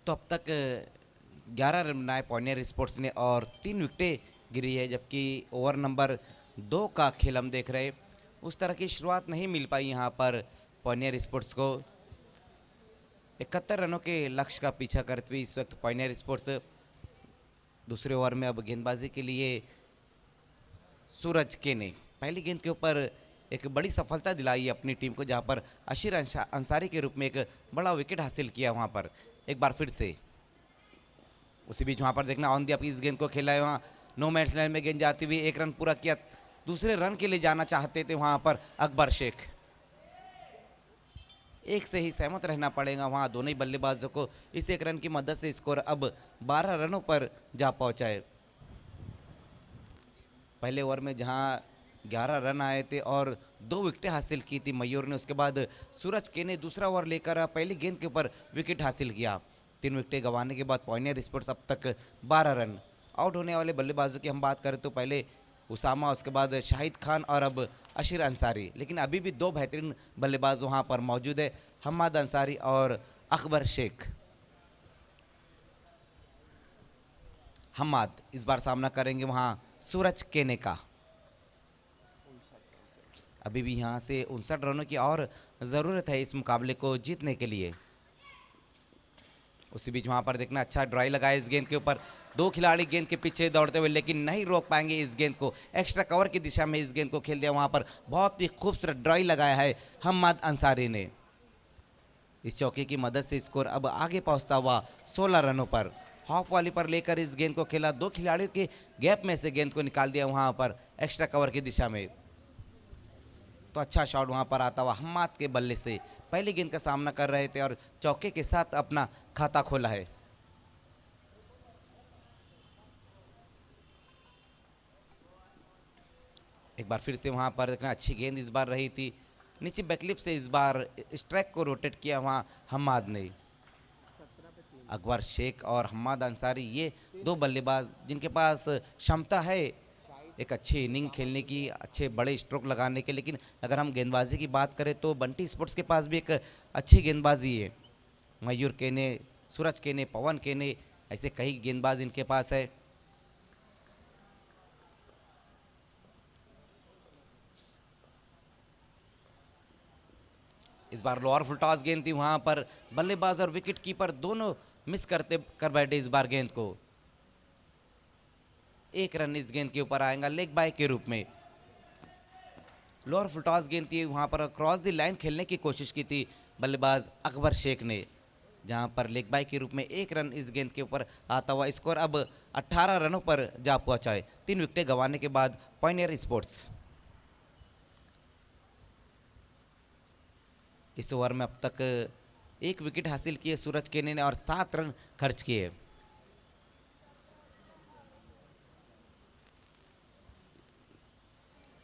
तो अब तक 11 रन बनाए पॉइनियर स्पोर्ट्स ने और 3 विकेटें गिरी है, जबकि ओवर नंबर 2 का खेल हम देख रहे, उस तरह की शुरुआत नहीं मिल पाई यहाँ पर पॉइनियर स्पोर्ट्स को। 71 रनों के लक्ष्य का पीछा करते हुए इस वक्त पॉइनियर स्पोर्ट्स दूसरे ओवर में अब गेंदबाजी के लिए सूरज के ने पहली गेंद के ऊपर एक बड़ी सफलता दिलाई अपनी टीम को, जहां पर अशीर अंसारी के रूप में एक बड़ा विकेट हासिल किया वहां पर एक बार फिर से। उसी बीच वहां पर देखना ऑन दी अप इस गेंद को खेला है, वहां नो मैच लाइन में गेंद जाती हुई 1 रन पूरा किया, दूसरे रन के लिए जाना चाहते थे वहां पर अकबर शेख। एक से ही सहमत रहना पड़ेगा वहां दोनों ही बल्लेबाजों को। इस 1 रन की मदद से स्कोर अब 12 रनों पर जा पहुंचा है। पहले ओवर में जहां 11 रन आए थे और 2 विकेटें हासिल की थी मयूर ने, उसके बाद सूरज के ने दूसरा ओवर लेकर पहली गेंद के ऊपर विकेट हासिल किया। 3 विकेटें गंवाने के बाद पॉइनियर स्पोर्ट्स अब तक 12 रन। आउट होने वाले बल्लेबाजों की हम बात करें तो पहले उसामा, उसके बाद शाहिद खान और अब अशीर अंसारी, लेकिन अभी भी 2 बेहतरीन बल्लेबाज वहाँ पर मौजूद है, हम्माद अंसारी और अकबर शेख। हम्माद इस बार सामना करेंगे वहाँ सूरज केने का। अभी भी यहाँ से 59 रनों की और ज़रूरत है इस मुकाबले को जीतने के लिए। उसी बीच वहाँ पर देखना अच्छा ड्राई लगाया इस गेंद के ऊपर, 2 खिलाड़ी गेंद के पीछे दौड़ते हुए लेकिन नहीं रोक पाएंगे इस गेंद को। एक्स्ट्रा कवर की दिशा में इस गेंद को खेल दिया, वहाँ पर बहुत ही खूबसूरत ड्राई लगाया है हम्माद अंसारी ने। इस चौके की मदद से स्कोर अब आगे पहुँचता हुआ 16 रनों पर। हाफ वाली पर लेकर इस गेंद को खेला, 2 खिलाड़ियों के गैप में से गेंद को निकाल दिया वहाँ पर एक्स्ट्रा कवर की दिशा में। तो अच्छा शॉट वहाँ पर आता हुआ हम्माद के बल्ले से पहली गेंद का सामना कर रहे थे और चौके के साथ अपना खाता खोला है। एक बार फिर से वहाँ पर देखना अच्छी गेंद इस बार रही थी, नीचे बैकलिप से इस बार स्ट्राइक को रोटेट किया वहाँ हम्माद ने। अकबर शेख और हम्माद अंसारी ये 2 बल्लेबाज जिनके पास क्षमता है एक अच्छी इनिंग खेलने की, अच्छे बड़े स्ट्रोक लगाने के, लेकिन अगर हम गेंदबाजी की बात करें तो बंटी स्पोर्ट्स के पास भी एक अच्छी गेंदबाजी है। मयूर केने, सूरज केने, पवन केने, ऐसे कई गेंदबाज इनके पास है। इस बार लोअर फुल टॉस गेंद थी, वहां पर बल्लेबाज और विकेट कीपर दोनों मिस कर बैठे इस बार गेंद को। 1 रन इस गेंद के ऊपर आएगा लेग बाय के रूप में। लोअर फुल टॉस गेंद थी, वहां पर क्रॉस द लाइन खेलने की कोशिश की थी बल्लेबाज अकबर शेख ने, जहां पर लेग बाय के रूप में 1 रन इस गेंद के ऊपर आता हुआ स्कोर अब 18 रनों पर जा पहुंचा है 3 विकेटें गंवाने के बाद पॉइनियर स्पोर्ट्स। इस ओवर में अब तक 1 विकेट हासिल किए सूरज केने ने और 7 रन खर्च किए।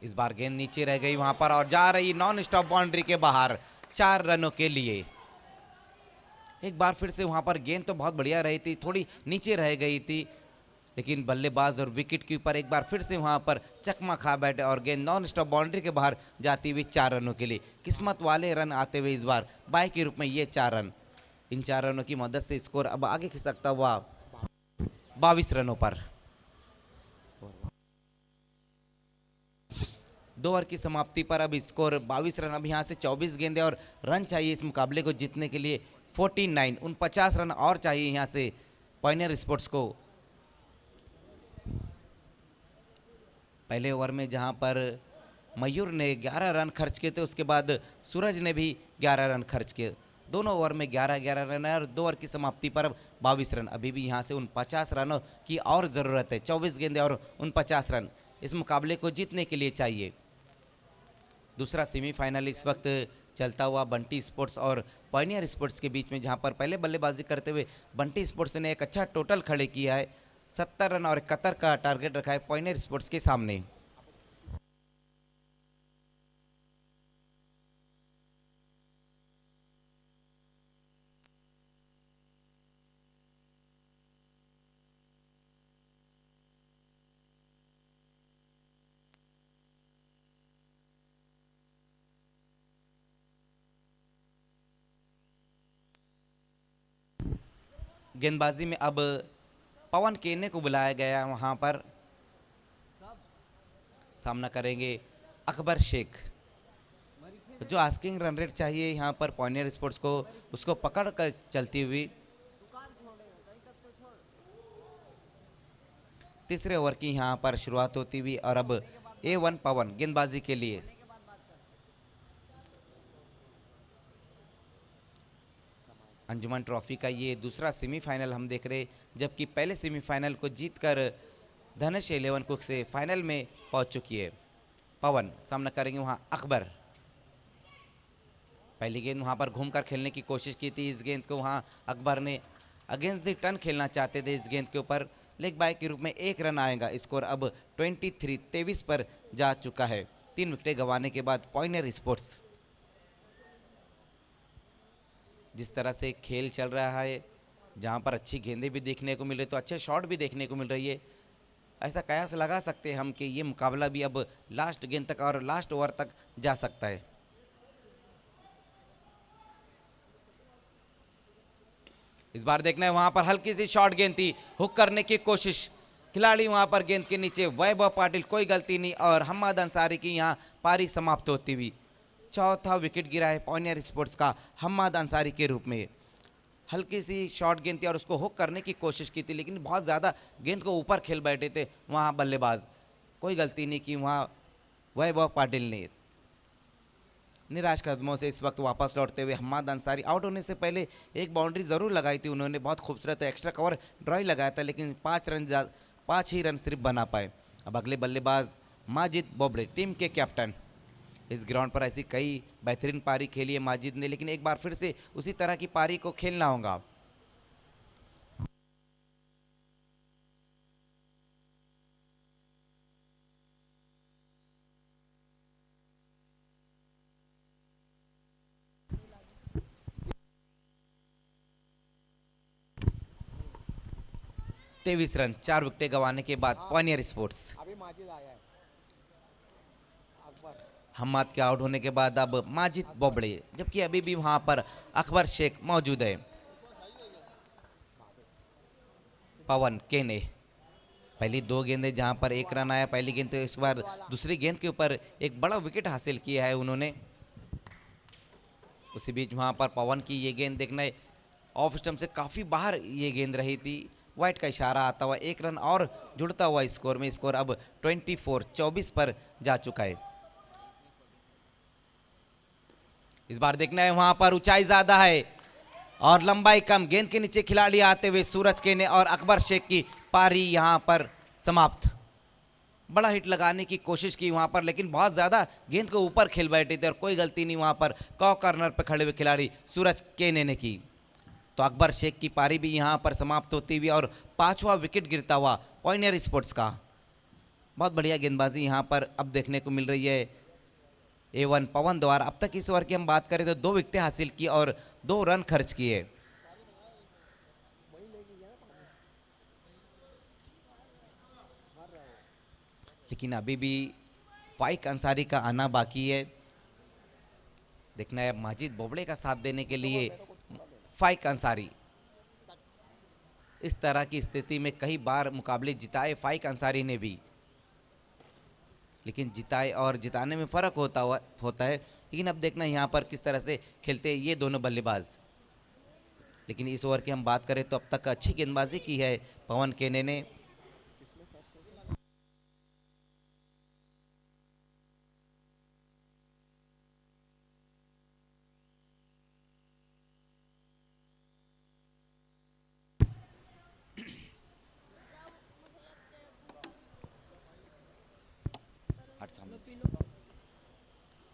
इस बार गेंद नीचे रह गई वहां पर और जा रही नॉन स्टॉप बाउंड्री के बाहर 4 रनों के लिए। एक बार फिर से वहां पर गेंद तो बहुत बढ़िया रही थी, थोड़ी नीचे रह गई थी, लेकिन बल्लेबाज और विकेट कीपर एक बार फिर से वहां पर चकमा खा बैठे और गेंद नॉन स्टॉप बाउंड्री के बाहर जाती हुई 4 रनों के लिए। किस्मत वाले रन आते हुए इस बार बाय के रूप में ये 4 रन। इन 4 रनों की मदद से स्कोर अब आगे खिसकता हुआ 22 रनों पर। 2 ओवर की समाप्ति पर अब स्कोर 22 रन। अब यहाँ से 24 गेंदें और रन चाहिए इस मुकाबले को जीतने के लिए 49 49 रन और चाहिए यहाँ से पॉइनियर स्पोर्ट्स को। पहले ओवर में जहाँ पर मयूर ने 11 रन खर्च किए थे, उसके बाद सूरज ने भी 11 रन खर्च किए। दोनों ओवर में 11-11 रन है और 2 ओवर की समाप्ति पर अब 22 रन। अभी भी यहाँ से 49 रनों की और ज़रूरत है, 24 गेंदें और 49 रन इस मुकाबले को जीतने के लिए चाहिए। दूसरा सेमीफाइनल इस वक्त चलता हुआ बंटी स्पोर्ट्स और पॉइनियर स्पोर्ट्स के बीच में, जहां पर पहले बल्लेबाजी करते हुए बंटी स्पोर्ट्स ने एक अच्छा टोटल खड़े किया है, 70 रन और 71 का टारगेट रखा है पॉइनियर स्पोर्ट्स के सामने। गेंदबाजी में अब पवन केने को बुलाया गया है, वहाँ पर सामना करेंगे अकबर शेख। जो आस्किंग रन रेट चाहिए यहाँ पर पॉइनियर स्पोर्ट्स को, उसको पकड़ कर चलती हुई तीसरे ओवर की यहाँ पर शुरुआत होती हुई और अब A1 पवन गेंदबाजी के लिए। अंजुमन ट्रॉफी का ये दूसरा सेमीफाइनल हम देख रहे, जबकि पहले सेमीफाइनल को जीतकर धनुष 11 कुक से फाइनल में पहुंच चुकी है। पवन सामना करेंगे वहां अकबर। पहली गेंद वहां पर घूमकर खेलने की कोशिश की थी, इस गेंद को वहां अकबर ने अगेंस्ट द टर्न खेलना चाहते थे। इस गेंद के ऊपर लेग बाय के रूप में 1 रन आएगा। स्कोर अब 23 पर जा चुका है। 3 विकेटें गंवाने के बाद पॉइनियर स्पोर्ट्स, जिस तरह से खेल चल रहा है, जहां पर अच्छी गेंदें भी देखने को मिल रही, तो अच्छे शॉट भी देखने को मिल रही है, ऐसा कयास लगा सकते हैं हम कि ये मुकाबला भी अब लास्ट गेंद तक और लास्ट ओवर तक जा सकता है। इस बार देखना है, वहां पर हल्की सी शॉर्ट गेंद थी, हुक करने की कोशिश, खिलाड़ी वहां पर गेंद के नीचे, वैभव पाटिल कोई गलती नहीं और हम्मद अंसारी की यहां पारी समाप्त होती हुई। चौथा विकेट गिरा है पॉइनियर स्पोर्ट्स का हम्मद अंसारी के रूप में। हल्की सी शॉर्ट गेंद थी और उसको हुक करने की कोशिश की थी, लेकिन बहुत ज़्यादा गेंद को ऊपर खेल बैठे थे वहाँ बल्लेबाज, कोई गलती नहीं की वहाँ वैभव पाटिल ने। निराश कदमों से इस वक्त वापस लौटते हुए हम्मद अंसारी आउट होने से पहले एक बाउंड्री ज़रूर लगाई थी उन्होंने, बहुत खूबसूरत एक्स्ट्रा कवर ड्राई लगाया था, लेकिन 5 ही रन सिर्फ बना पाए। अब अगले बल्लेबाज माजिद बोबड़े, टीम के कैप्टन। इस ग्राउंड पर ऐसी कई बेहतरीन पारी खेली है माजिद ने, लेकिन एक बार फिर से उसी तरह की पारी को खेलना होगा। तेईस रन 4 विकेटें गंवाने के बाद पॉइनियर स्पोर्ट्स। अभी माजिद आया है, अकबर। हम्मद के आउट होने के बाद अब माजिद बोबड़े, जबकि अभी भी वहां पर अकबर शेख मौजूद है। पवन केने, पहली 2 गेंदें जहां पर 1 रन आया, पहली गेंद तो इस बार दूसरी गेंद के ऊपर एक बड़ा विकेट हासिल किया है उन्होंने। उसी बीच वहां पर पवन की ये गेंद देखना है, ऑफ स्टंप से काफ़ी बाहर ये गेंद रही थी, वाइट का इशारा आता हुआ 1 रन और जुड़ता हुआ स्कोर में। स्कोर अब 24 पर जा चुका है। इस बार देखना है, वहां पर ऊंचाई ज्यादा है और लंबाई कम, गेंद के नीचे खिलाड़ी आते हुए सूरज केने और अकबर शेख की पारी यहां पर समाप्त। बड़ा हिट लगाने की कोशिश की वहां पर, लेकिन बहुत ज्यादा गेंद को ऊपर खेल बैठे थे और कोई गलती नहीं वहां पर कॉर्नर पर खड़े हुए खिलाड़ी सूरज केने ने की। तो अकबर शेख की पारी भी यहां पर समाप्त होती हुई और 5वां विकेट गिरता हुआ पॉइनियर स्पोर्ट्स का। बहुत बढ़िया गेंदबाजी यहां पर अब देखने को मिल रही है A1 पवन द्वारा। अब तक इस ओवर की हम बात करें तो 2 विकेटें हासिल की और 2 रन खर्च किए। लेकिन अभी भी फाइक अंसारी का आना बाकी है। देखना है माजिद बोबड़े का साथ देने के लिए फाइक अंसारी। इस तरह की स्थिति में कई बार मुकाबले जिताए फाइक अंसारी ने भी, लेकिन जिताए और जिताने में फ़र्क होता है। लेकिन अब देखना यहाँ पर किस तरह से खेलते हैं ये दोनों बल्लेबाज। लेकिन इस ओवर की हम बात करें तो अब तक अच्छी गेंदबाजी की है पवन केने ने।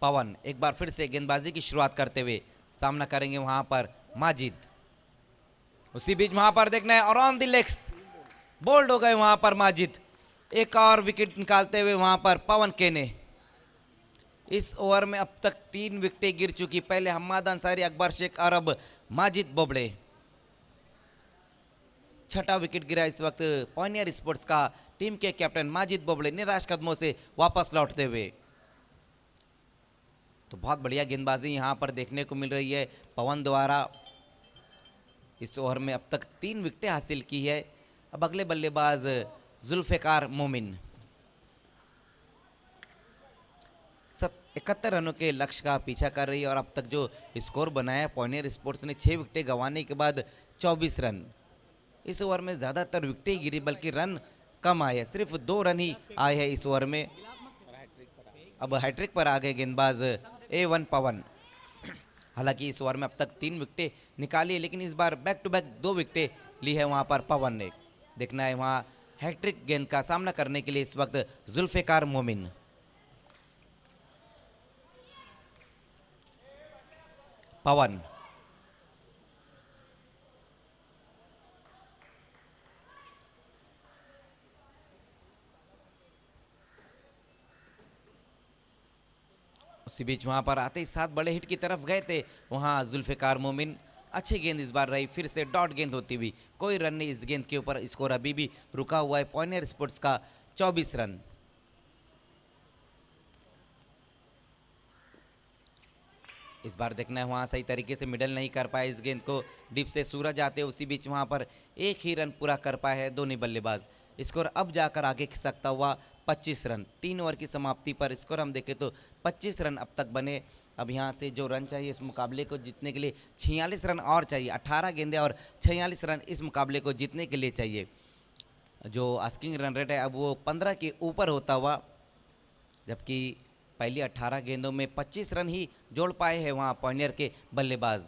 पवन एक बार फिर से गेंदबाजी की शुरुआत करते हुए सामना करेंगे वहां पर माजिद। उसी बीच वहां पर देखना है और ऑन द लेग्स बोल्ड हो गए वहां पर माजिद। एक और विकेट निकालते हुए वहां पर पवन केने। इस ओवर में अब तक 3 विकेटें गिर चुकी, पहले हम्मद अंसारी, अकबर शेख और अब माजिद बोबड़े। 6ठा विकेट गिरा इस वक्त पॉइनियर स्पोर्ट्स का टीम के कैप्टन माजिद बोबड़े निराश कदमों से वापस लौटते हुए। तो बहुत बढ़िया गेंदबाजी यहां पर देखने को मिल रही है पवन द्वारा। इस ओवर में अब तक 3 विकेटें हासिल की है। अब अगले बल्लेबाज जुल्फ़िकार मोमिन 71 रनों के लक्ष्य का पीछा कर रही है और अब तक जो स्कोर बनाया पॉइनियर स्पोर्ट्स ने 6 विकेटें गंवाने के बाद 24 रन। इस ओवर में ज़्यादातर विकेटें गिरी बल्कि रन कम आए हैं, सिर्फ 2 रन ही आए हैं इस ओवर में। अब हैट्रिक पर आ गए गेंदबाज A1 पवन। हालांकि इस ओवर में अब तक 3 विकेटें निकाली है, लेकिन इस बार बैक टू बैक 2 विकेटें ली है वहां पर पवन ने। देखना है वहां हैट्रिक गेंद का सामना करने के लिए इस वक्त जुल्फ़िकार मोमिन। पवन उसी बीच वहां पर आते ही 7 बड़े हिट की तरफ गए थे वहां जुल्फ़िकार मोमिन। अच्छी गेंद इस बार रही, फिर से डॉट गेंद होती हुई, कोई रन नहीं इस गेंद के ऊपर। स्कोर अभी भी रुका हुआ है पॉइनियर स्पोर्ट्स का 24 रन। इस बार देखना है वहां सही तरीके से मिडल नहीं कर पाए इस गेंद को, डीप से सूरज आते उसी बीच वहां पर एक ही रन पूरा कर पाए हैं दोनों बल्लेबाज। स्कोर अब जाकर आगे खिसकता हुआ 25 रन। 3 ओवर की समाप्ति पर स्कोर हम देखें तो 25 रन अब तक बने। अब यहाँ से जो रन चाहिए इस मुकाबले को जीतने के लिए 46 रन और चाहिए। 18 गेंदें और 46 रन इस मुकाबले को जीतने के लिए चाहिए। जो आस्किंग रन रेट है अब वो 15 के ऊपर होता हुआ, जबकि पहली 18 गेंदों में 25 रन ही जोड़ पाए हैं वहाँ पॉइनियर के बल्लेबाज।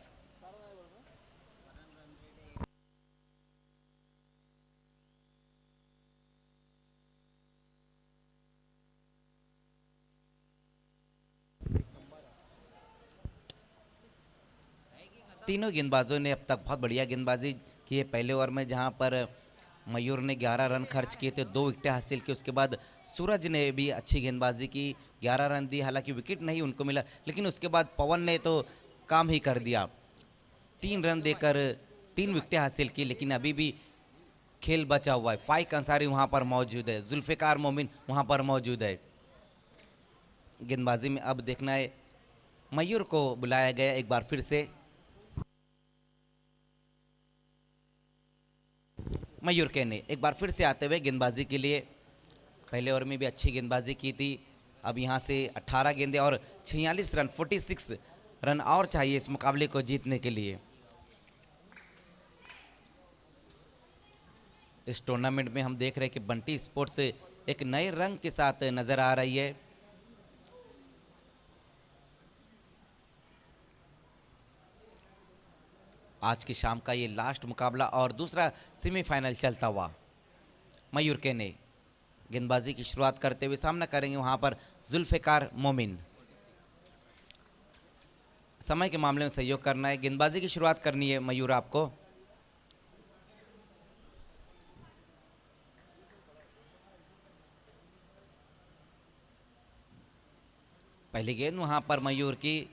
तीनों गेंदबाजों ने अब तक बहुत बढ़िया गेंदबाजी की है। पहले ओवर में जहां पर मयूर ने 11 रन खर्च किए थे, 2 विकेटें हासिल की। उसके बाद सूरज ने भी अच्छी गेंदबाजी की, 11 रन दी। हालांकि विकेट नहीं उनको मिला, लेकिन उसके बाद पवन ने तो काम ही कर दिया। 3 रन देकर 3 विकेटें हासिल की, लेकिन अभी भी खेल बचा हुआ है। फाइक अंसारी वहां पर मौजूद है, जुल्फ़िकार मोमिन वहां पर मौजूद है। गेंदबाजी में अब देखना है मयूर को बुलाया गया एक बार फिर से। मयूर केने एक बार फिर से आते हुए गेंदबाजी के लिए। पहले ओवर में भी अच्छी गेंदबाजी की थी। अब यहां से 18 गेंदें और 46 रन, 46 रन और चाहिए इस मुकाबले को जीतने के लिए। इस टूर्नामेंट में हम देख रहे हैं कि बंटी स्पोर्ट्स एक नए रंग के साथ नजर आ रही है। आज की शाम का ये लास्ट मुकाबला और दूसरा सेमीफाइनल चलता हुआ। मयूर केने गेंदबाजी की शुरुआत करते हुए सामना करेंगे वहां पर जुल्फ़िकार मोमिन। समय के मामले में सहयोग करना है, गेंदबाजी की शुरुआत करनी है मयूर आपको। पहली गेंद वहां पर मयूर की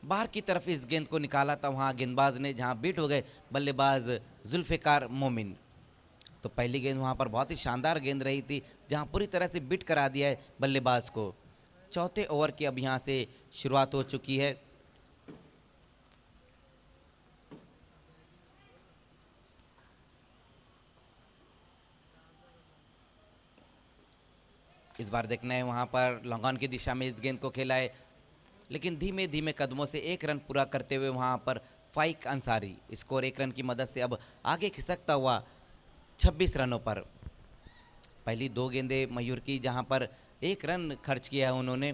बाहर की तरफ इस गेंद को निकाला था वहां गेंदबाज ने, जहां बीट हो गए बल्लेबाज जुल्फ़िकार मोमिन। तो पहली गेंद वहां पर बहुत ही शानदार गेंद रही थी, जहां पूरी तरह से बीट करा दिया है बल्लेबाज को। चौथे ओवर की अब यहां से शुरुआत हो चुकी है। इस बार देखना है वहां पर लॉन्ग ऑन की दिशा में इस गेंद को खेला है, लेकिन धीमे धीमे कदमों से 1 रन पूरा करते हुए वहां पर फाइक अंसारी। स्कोर 1 रन की मदद से अब आगे खिसकता हुआ 26 रनों पर। पहली 2 गेंदें मयूर की जहां पर 1 रन खर्च किया है उन्होंने।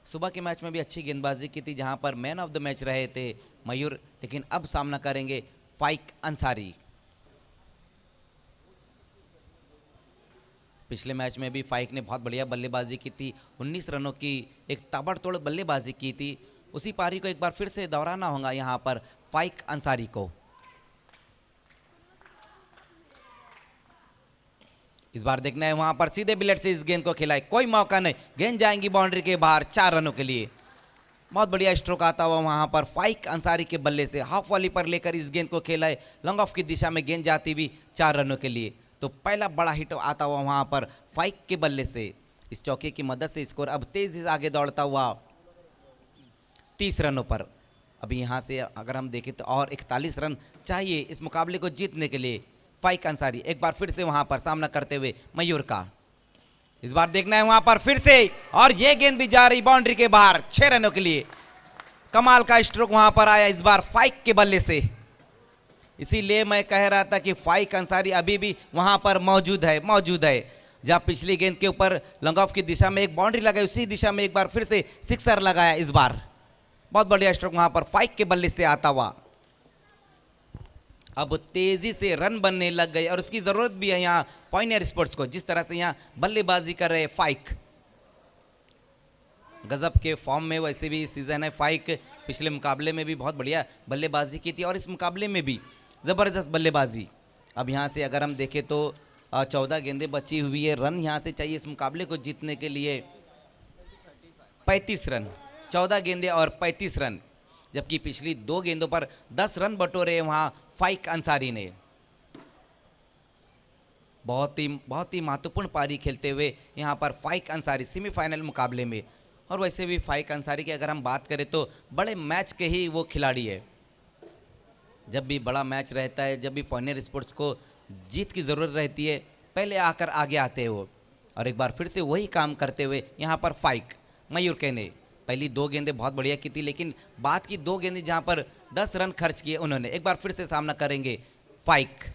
सुबह के मैच में भी अच्छी गेंदबाजी की थी, जहां पर मैन ऑफ द मैच रहे थे मयूर, लेकिन अब सामना करेंगे फाइक अंसारी। पिछले मैच में भी फाइक ने बहुत बढ़िया बल्लेबाजी की थी, 19 रनों की एक ताबड़तोड़ बल्लेबाजी की थी। उसी पारी को एक बार फिर से दोहराना होगा यहां पर फाइक अंसारी को। इस बार देखना है वहां पर सीधे बिलेट से इस गेंद को खिलाए, कोई मौका नहीं, गेंद जाएंगी बाउंड्री के बाहर 4 रनों के लिए। बहुत बढ़िया स्ट्रोक आता हुआ वहां पर फाइक अंसारी के बल्ले से हाफ वाली पर लेकर इस गेंद को खेला है, लॉन्ग ऑफ की दिशा में गेंद जाती हुई 4 रनों के लिए। तो पहला बड़ा हिट आता हुआ वहां पर फाइक के बल्ले से। इस चौके की मदद से स्कोर अब तेजी से आगे दौड़ता हुआ 30 रनों पर। अभी यहाँ से अगर हम देखें तो और 41 रन चाहिए इस मुकाबले को जीतने के लिए। फाइक अंसारी एक बार फिर से वहाँ पर सामना करते हुए मयूर का। इस बार देखना है वहाँ पर फिर से, और ये गेंद भी जा रही बाउंड्री के बाहर 6 रनों के लिए। कमाल का स्ट्रोक वहाँ पर आया इस बार फाइक के बल्ले से। इसीलिए मैं कह रहा था कि फाइक अंसारी अभी भी वहाँ पर मौजूद है। जब पिछली गेंद के ऊपर लॉन्ग ऑफ की दिशा में एक बाउंड्री लगाई, उसी दिशा में एक बार फिर से सिक्सर लगाया इस बार। बहुत बढ़िया स्ट्रोक वहां पर फाइक के बल्ले से आता हुआ। अब तेजी से रन बनने लग गए और उसकी जरूरत भी है यहाँ पॉइनियर स्पोर्ट्स को। जिस तरह से यहाँ बल्लेबाजी कर रहे फाइक, गजब के फॉर्म में वैसे भी सीजन है फाइक। पिछले मुकाबले में भी बहुत बढ़िया बल्लेबाजी की थी और इस मुकाबले में भी ज़बरदस्त बल्लेबाजी। अब यहाँ से अगर हम देखें तो 14 गेंदें बची हुई है। रन यहाँ से चाहिए इस मुकाबले को जीतने के लिए 35 रन। 14 गेंदें और 35 रन, जबकि पिछली 2 गेंदों पर 10 रन बटोरे वहाँ फाइक अंसारी ने। बहुत ही महत्वपूर्ण पारी खेलते हुए यहाँ पर फाइक अंसारी सेमीफाइनल मुकाबले में। और वैसे भी फाइक अंसारी की अगर हम बात करें तो बड़े मैच के ही वो खिलाड़ी है। जब भी बड़ा मैच रहता है, जब भी पॉइनियर स्पोर्ट्स को जीत की ज़रूरत रहती है, पहले आकर आगे आते हैं वो। और एक बार फिर से वही काम करते हुए यहाँ पर फाइक मयूर के ने पहली 2 गेंदें बहुत बढ़िया की थी, लेकिन बाद की 2 गेंदें जहाँ पर 10 रन खर्च किए उन्होंने। एक बार फिर से सामना करेंगे फाइक।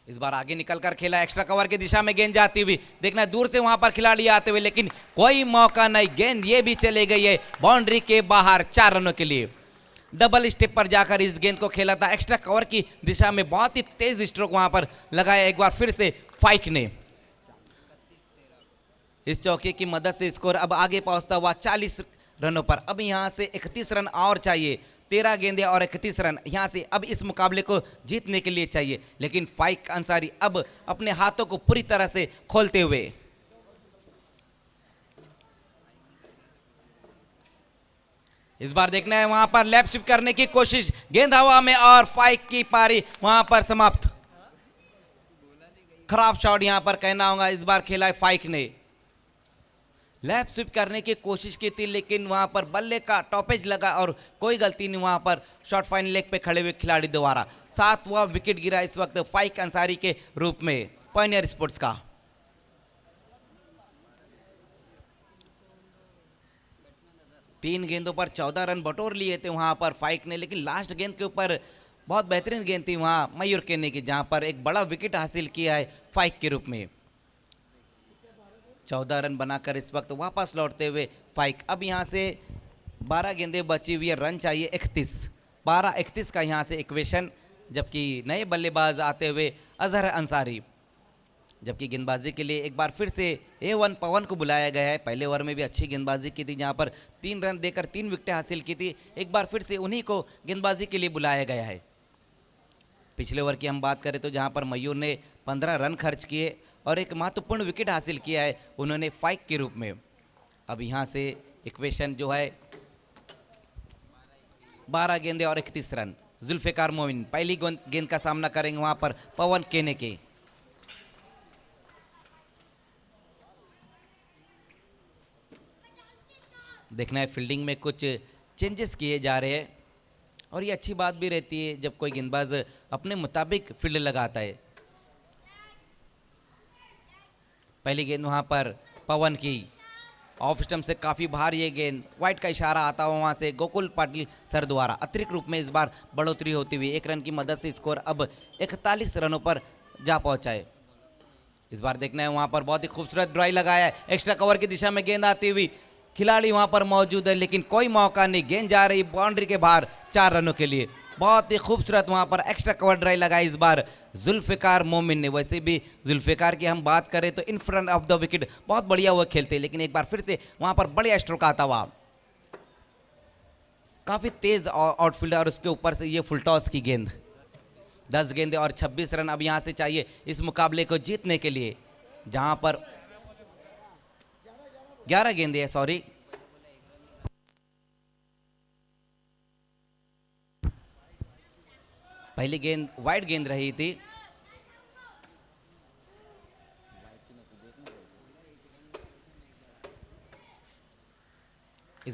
इस बार आगे निकलकर खेला, एक्स्ट्रा कवर की दिशा में गेंद जाती हुई। देखना दूर से वहां पर खिलाड़ी आते हुए, लेकिन कोई मौका नहीं। गेंद ये भी चले गई है बाउंड्री के बाहर 4 रनों के लिए। डबल स्टेप पर जाकर इस गेंद को खेला था, एक्स्ट्रा कवर की दिशा में बहुत ही तेज स्ट्रोक वहां पर लगाया एक बार फिर से फाइक ने। इस चौके की मदद से स्कोर अब आगे पहुंचता हुआ 40 रनों पर। अब यहां से 31 रन और चाहिए। 13 गेंदें और 31 रन यहां से अब इस मुकाबले को जीतने के लिए चाहिए। लेकिन फाइक अंसारी अब अपने हाथों को पूरी तरह से खोलते हुए, इस बार देखना है वहां पर लेफ्ट स्विप करने की कोशिश, गेंद हवा में और फाइक की पारी वहां पर समाप्त। खराब शॉट यहां पर कहना होगा इस बार खेला है फाइक ने। लेफ्ट स्विप करने की कोशिश की थी, लेकिन वहां पर बल्ले का टॉपेज लगा और कोई गलती नहीं वहां पर शॉर्ट फाइन लेग पे खड़े हुए खिलाड़ी द्वारा। 7वां विकेट गिरा इस वक्त फाइक अंसारी के रूप में पॉइनियर स्पोर्ट्स का। तीन गेंदों पर 14 रन बटोर लिए थे वहां पर फाइक ने, लेकिन लास्ट गेंद के ऊपर बहुत बेहतरीन गेंद थी वहां मयूर केने की, जहां पर एक बड़ा विकेट हासिल किया है फाइक के रूप में। 14 रन बनाकर इस वक्त वापस लौटते हुए फाइक। अब यहां से 12 गेंदें बची हुई है, रन चाहिए 31। 12-31 का यहां से इक्वेशन, जबकि नए बल्लेबाज आते हुए अजहर अंसारी। जबकि गेंदबाजी के लिए एक बार फिर से A1 पवन को बुलाया गया है। पहले ओवर में भी अच्छी गेंदबाजी की थी, जहां पर 3 रन देकर 3 विकेटें हासिल की थी। एक बार फिर से उन्हीं को गेंदबाजी के लिए बुलाया गया है। पिछले ओवर की हम बात करें तो जहां पर मयूर ने 15 रन खर्च किए और एक महत्वपूर्ण विकेट हासिल किया है उन्होंने फाइक के रूप में। अब यहाँ से इक्वेशन जो है 12 गेंदें और 31 रन। जुल्फिकार मोमिन पहली गेंद का सामना करेंगे वहां पर पवन केने के। देखना है फील्डिंग में कुछ चेंजेस किए जा रहे हैं और ये अच्छी बात भी रहती है जब कोई गेंदबाज अपने मुताबिक फील्ड लगाता है। पहली गेंद वहां पर पवन की, ऑफ स्टंप से काफ़ी बाहर ये गेंद, वाइट का इशारा आता हुआ वहां से गोकुल पाटिल सर द्वारा। अतिरिक्त रूप में इस बार बढ़ोतरी होती हुई 1 रन की मदद से स्कोर अब 41 रनों पर जा पहुंचा है। इस बार देखना है वहां पर बहुत ही खूबसूरत ड्राइव लगाया है, एक्स्ट्रा कवर की दिशा में गेंद आती हुई, खिलाड़ी वहां पर मौजूद है लेकिन कोई मौका नहीं। गेंद जा रही बाउंड्री के बाहर 4 रनों के लिए। बहुत ही खूबसूरत वहां पर एक्स्ट्रा कवर ड्राइव लगाई इस बार जुल्फिकार मोमिन ने। वैसे भी जुल्फिकार की हम बात करें तो in front of the wicket बहुत बढ़िया वो खेलते, लेकिन एक बार फिर से वहां पर बढ़िया स्ट्रोक आता हुआ, काफी तेज आउटफील्डर और उसके ऊपर से ये फुल टॉस की गेंद। 10 गेंदें और 26 रन अब यहां से चाहिए इस मुकाबले को जीतने के लिए, जहां पर 11 गेंदें है, सॉरी। पहली गेंद वाइड गेंद रही थी।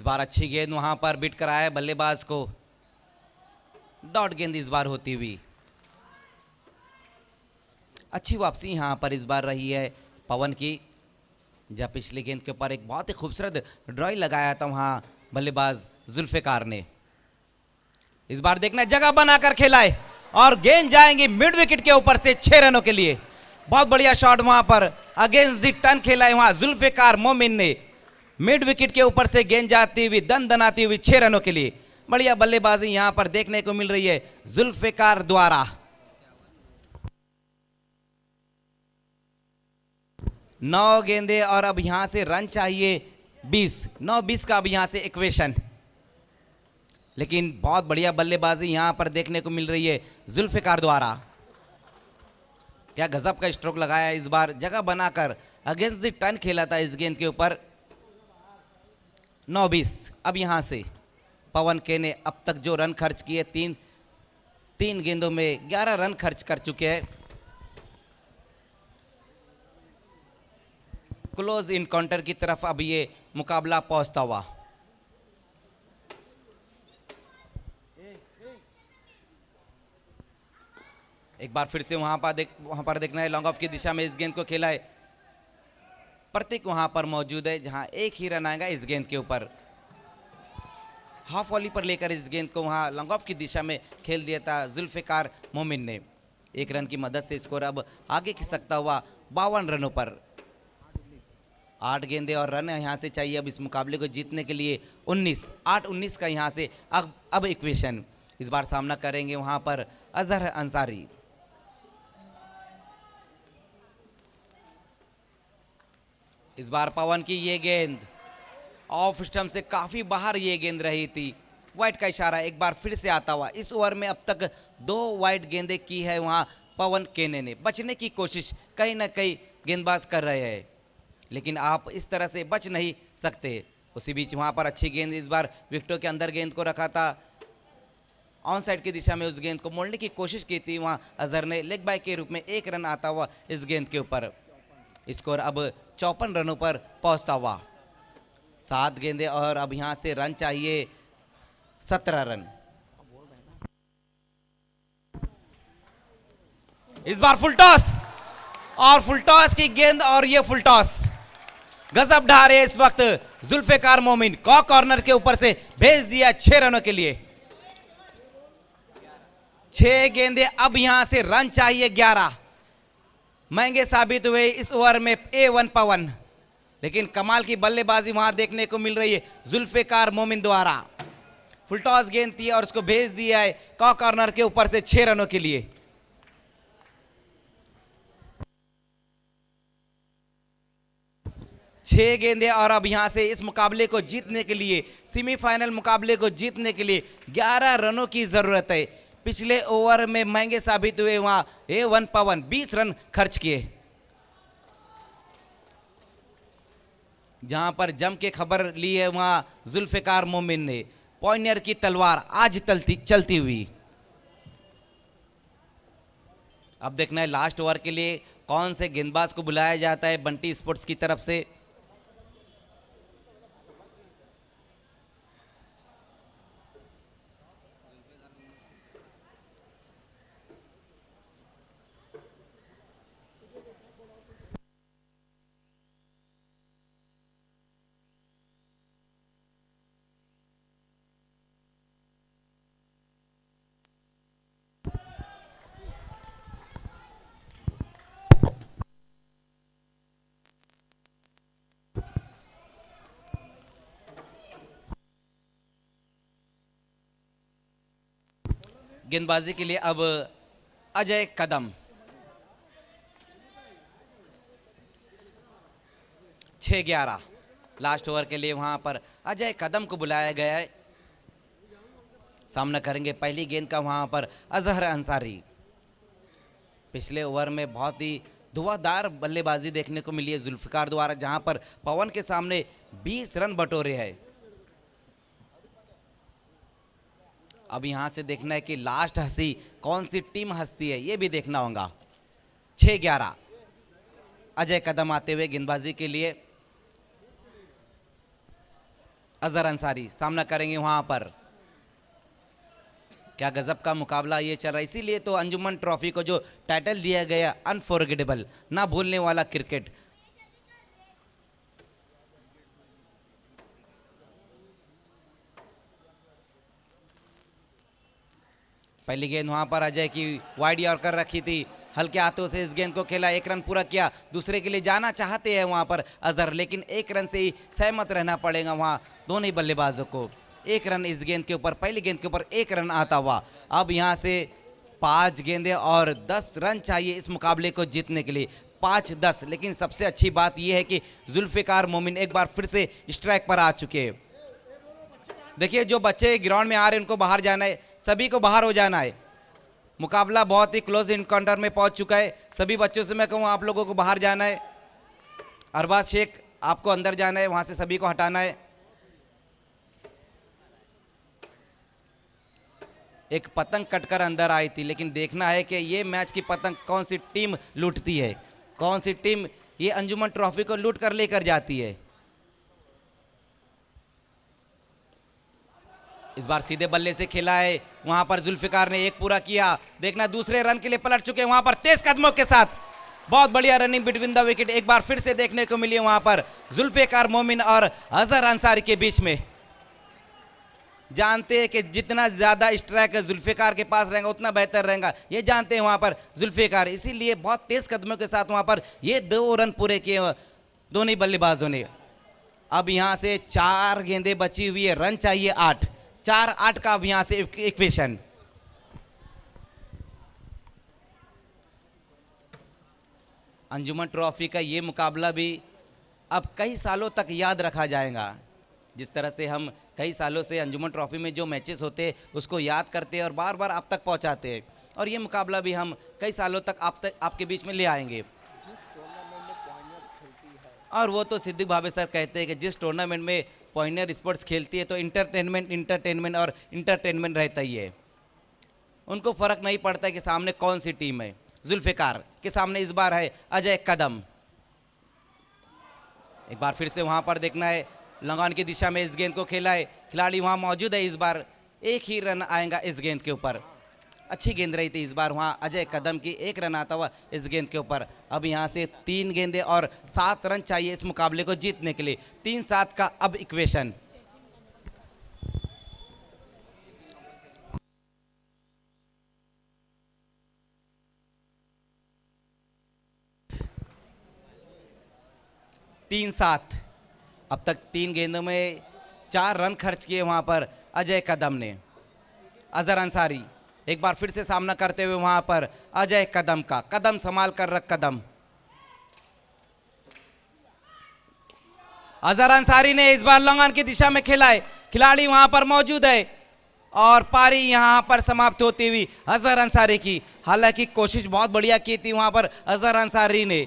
बार अच्छी गेंद वहां पर बिट कराया है बल्लेबाज को, डॉट गेंद इस बार होती हुई। अच्छी वापसी यहां पर इस बार रही है पवन की, जब पिछली गेंद के ऊपर एक बहुत ही खूबसूरत ड्राइव लगाया था वहां बल्लेबाज जुल्फिकार ने। इस बार देखना जगह बनाकर खेला है और गेंद जाएंगी मिड विकेट के ऊपर से 6 रनों के लिए। बहुत बढ़िया शॉट वहां पर अगेंस्ट द टर्न खेला है वहां जुल्फिकार मोमिन ने। मिड विकेट के ऊपर से गेंद जाती हुई दन दनाती हुई 6 रनों के लिए। बढ़िया बल्लेबाजी यहां पर देखने को मिल रही है जुल्फिकार द्वारा। 9 गेंदे और अब यहां से रन चाहिए 20, 9-20 का अब यहां से इक्वेशन। लेकिन बहुत बढ़िया बल्लेबाजी यहां पर देखने को मिल रही है जुल्फिकार द्वारा। क्या गजब का स्ट्रोक लगाया इस बार, जगह बनाकर अगेंस्ट द टर्न खेला था इस गेंद के ऊपर। 9-20 अब यहां से पवन के ने अब तक जो रन खर्च किए, तीन गेंदों में 11 रन खर्च कर चुके हैं। क्लोज इनकाउंटर की तरफ अब ये मुकाबला पहुंचता हुआ। एक बार फिर से वहां पर देखना है, लॉन्ग ऑफ की दिशा में इस गेंद को खेला है। प्रतीक वहां पर मौजूद है, जहां एक ही रन आएगा इस गेंद के ऊपर। हाफ वॉली पर लेकर इस गेंद को वहां लॉन्ग ऑफ की दिशा में खेल दिया था जुल्फिकार मोमिन ने। 1 रन की मदद से स्कोर अब आगे खिसकता हुआ 52 रनों पर। 8 गेंदे और रन यहाँ से चाहिए अब इस मुकाबले को जीतने के लिए। 8-19 का यहाँ से अब इक्वेशन। इस बार सामना करेंगे वहाँ पर अजहर अंसारी। इस बार पवन की ये गेंद ऑफ स्टंप से काफ़ी बाहर ये गेंद रही थी। वाइड का इशारा एक बार फिर से आता हुआ। इस ओवर में अब तक 2 वाइड गेंदें की है वहाँ पवन केने ने। बचने की कोशिश कहीं ना कहीं गेंदबाज कर रहे हैं, लेकिन आप इस तरह से बच नहीं सकते। उसी बीच वहाँ पर अच्छी गेंद इस बार विकेटों के अंदर गेंद को रखा था। ऑन साइड की दिशा में उस गेंद को मोड़ने की कोशिश की थी वहाँ अजहर ने। लेग बाय के रूप में 1 रन आता हुआ इस गेंद के ऊपर। स्कोर अब 54 रनों पर पहुँचता हुआ। 7 गेंदे और अब यहाँ से रन चाहिए 17 रन। इस बार फुल टॉस और फुल टॉस की गेंद और ये फुल टॉस गजब ढा रहे इस वक्त जुल्फिकार मोमिन। कॉर्नर के ऊपर से भेज दिया 6 रनों के लिए। 6 गेंदे अब यहां से रन चाहिए 11। महंगे साबित हुए इस ओवर में A1 पवन, लेकिन कमाल की बल्लेबाजी वहां देखने को मिल रही है जुल्फिकार मोमिन द्वारा। फुल टॉस गेंद थी और उसको भेज दिया है कॉर्नर के ऊपर से 6 रनों के लिए। छह गेंदे और अब यहां से इस मुकाबले को जीतने के लिए, सेमीफाइनल मुकाबले को जीतने के लिए 11 रनों की जरूरत है। पिछले ओवर में महंगे साबित हुए वहां A1 पवन 20 रन खर्च किए। जहां पर जम के खबर ली है वहां जुल्फिकार मोमिन ने। पॉइनियर की तलवार आज चलती हुई। अब देखना है लास्ट ओवर के लिए कौन से गेंदबाज को बुलाया जाता है बंटी स्पोर्ट्स की तरफ से। गेंदबाजी के लिए अब अजय कदम। 6-11 लास्ट ओवर के लिए वहां पर अजय कदम को बुलाया गया है। सामना करेंगे पहली गेंद का वहां पर अजहर अंसारी। पिछले ओवर में बहुत ही धुआंधार बल्लेबाजी देखने को मिली है जुल्फिकार द्वारा, जहां पर पवन के सामने 20 रन बटोरे हैं। अब यहां से देखना है कि लास्ट हंसी कौन सी टीम हंसती है, ये भी देखना होगा। 6-11 अजय कदम आते हुए गेंदबाजी के लिए। अजहर अंसारी सामना करेंगे वहां पर। क्या गजब का मुकाबला ये चल रहा है, इसीलिए तो अंजुमन ट्रॉफी को जो टाइटल दिया गया अनफॉरगेटेबल, ना भूलने वाला क्रिकेट। पहली गेंद वहां पर अजय की वाइड यॉर्कर रखी थी, हल्के हाथों से इस गेंद को खेला, एक रन पूरा किया। दूसरे के लिए जाना चाहते हैं वहां पर अजहर, लेकिन एक रन से ही सहमत रहना पड़ेगा वहां दोनों ही बल्लेबाजों को। एक रन इस गेंद के ऊपर, पहली गेंद के ऊपर एक रन आता हुआ। अब यहां से 5 गेंदें और 10 रन चाहिए इस मुकाबले को जीतने के लिए, 5-10। लेकिन सबसे अच्छी बात यह है कि जुल्फिकार मोमिन एक बार फिर से स्ट्राइक पर आ चुके हैं। देखिए जो बच्चे ग्राउंड में आ रहे हैं उनको बाहर जाना है, सभी को बाहर हो जाना है। मुकाबला बहुत ही क्लोज इनकाउंटर में पहुंच चुका है। सभी बच्चों से मैं कहूँ आप लोगों को बाहर जाना है। अरबाज शेख आपको अंदर जाना है, वहां से सभी को हटाना है। एक पतंग कटकर अंदर आई थी, लेकिन देखना है कि ये मैच की पतंग कौन सी टीम लूटती है, कौन सी टीम ये अंजुमन ट्रॉफी को लूट कर लेकर जाती है। इस बार सीधे बल्ले से खेला है, वहां पर जुल्फिकार ने एक पूरा किया। देखना दूसरे रन के लिए पलट चुके हैं वहां पर तेज कदमों के साथ। बहुत बढ़िया रनिंग बिटवीन द विकेट एक बार फिर से देखने को मिली वहां पर जुल्फिकार मोमिन और अजहर अंसारी के बीच में। जानते हैं कि जितना ज्यादा स्ट्राइक जुल्फिकार के पास रहेगा उतना बेहतर रहेगा, ये जानते हैं वहां पर जुल्फिकार, इसीलिए बहुत तेज कदमों के साथ वहां पर ये 2 रन पूरे किए दोनों ही बल्लेबाजों ने। अब यहां से 4 गेंदें बची हुई है, रन चाहिए 8, 4-8 का अब यहां से इक्वेशन। अंजुमन ट्रॉफी का ये मुकाबला भी अब कई सालों तक याद रखा जाएगा। जिस तरह से हम कई सालों से अंजुमन ट्रॉफी में जो मैचेस होते हैं उसको याद करते हैं और बार बार आप तक पहुंचाते हैं, और ये मुकाबला भी हम कई सालों तक आपके बीच में ले आएंगे। और वो तो सिद्दीक भावे सर कहते हैं कि जिस टूर्नामेंट में पॉइंटर स्पोर्ट्स खेलती है तो इंटरटेनमेंट और इंटरटेनमेंट रहता ही है। उनको फर्क नहीं पड़ता कि सामने कौन सी टीम है। जुल्फिकार के सामने इस बार है अजय कदम। एक बार फिर से वहां पर देखना है, लगान की दिशा में इस गेंद को खेला है, खिलाड़ी वहां मौजूद है। इस बार एक ही रन आएगा इस गेंद के ऊपर। अच्छी गेंद रही थी इस बार वहां अजय कदम की, एक रन आता हुआ इस गेंद के ऊपर। अब यहां से 3 गेंदें और 7 रन चाहिए इस मुकाबले को जीतने के लिए, 3-7 का अब इक्वेशन। तीन 7। अब तक 3 गेंदों में 4 रन खर्च किए वहां पर अजय कदम ने। अजहर अंसारी एक बार फिर से सामना करते हुए वहां पर अजय कदम का, कदम संभाल कर रख कदम। अजहर अंसारी ने इस बार लॉन्ग ऑन की दिशा में खेला है, खिलाड़ी वहां पर मौजूद है और पारी यहां पर समाप्त होती हुई अजहर अंसारी की। हालांकि कोशिश बहुत बढ़िया की थी वहां पर अजहर अंसारी ने,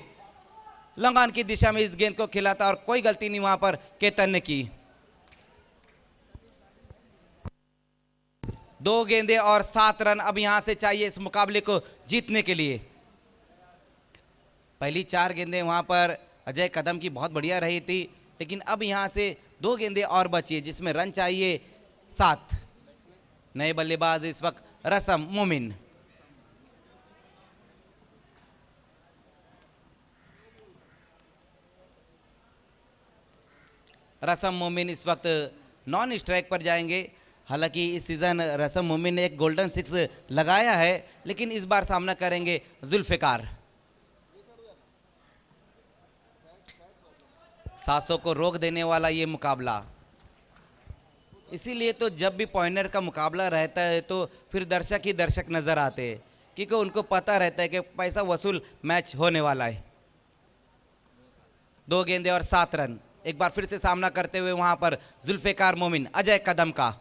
लॉन्ग ऑन की दिशा में इस गेंद को खेला था और कोई गलती नहीं वहां पर केतन ने की। 2 गेंदें और 7 रन अब यहां से चाहिए इस मुकाबले को जीतने के लिए। पहली 4 गेंदें वहां पर अजय कदम की बहुत बढ़िया रही थी, लेकिन अब यहां से 2 गेंदें और बची है जिसमें रन चाहिए 7। नए बल्लेबाज इस वक्त रसम मोमिन। रसम मोमिन इस वक्त नॉन स्ट्राइक पर जाएंगे। हालांकि इस सीज़न रसम मोमिन ने एक गोल्डन 6 लगाया है, लेकिन इस बार सामना करेंगे जुल्फिकार। 700 को रोक देने वाला ये मुकाबला, इसीलिए तो जब भी पॉइंटर का मुकाबला रहता है तो फिर दर्शक ही दर्शक नज़र आते हैं, क्योंकि उनको पता रहता है कि पैसा वसूल मैच होने वाला है। 2 गेंदें और 7 रन। एक बार फिर से सामना करते हुए वहां पर जुल्फिकार मोमिन अजय कदम का।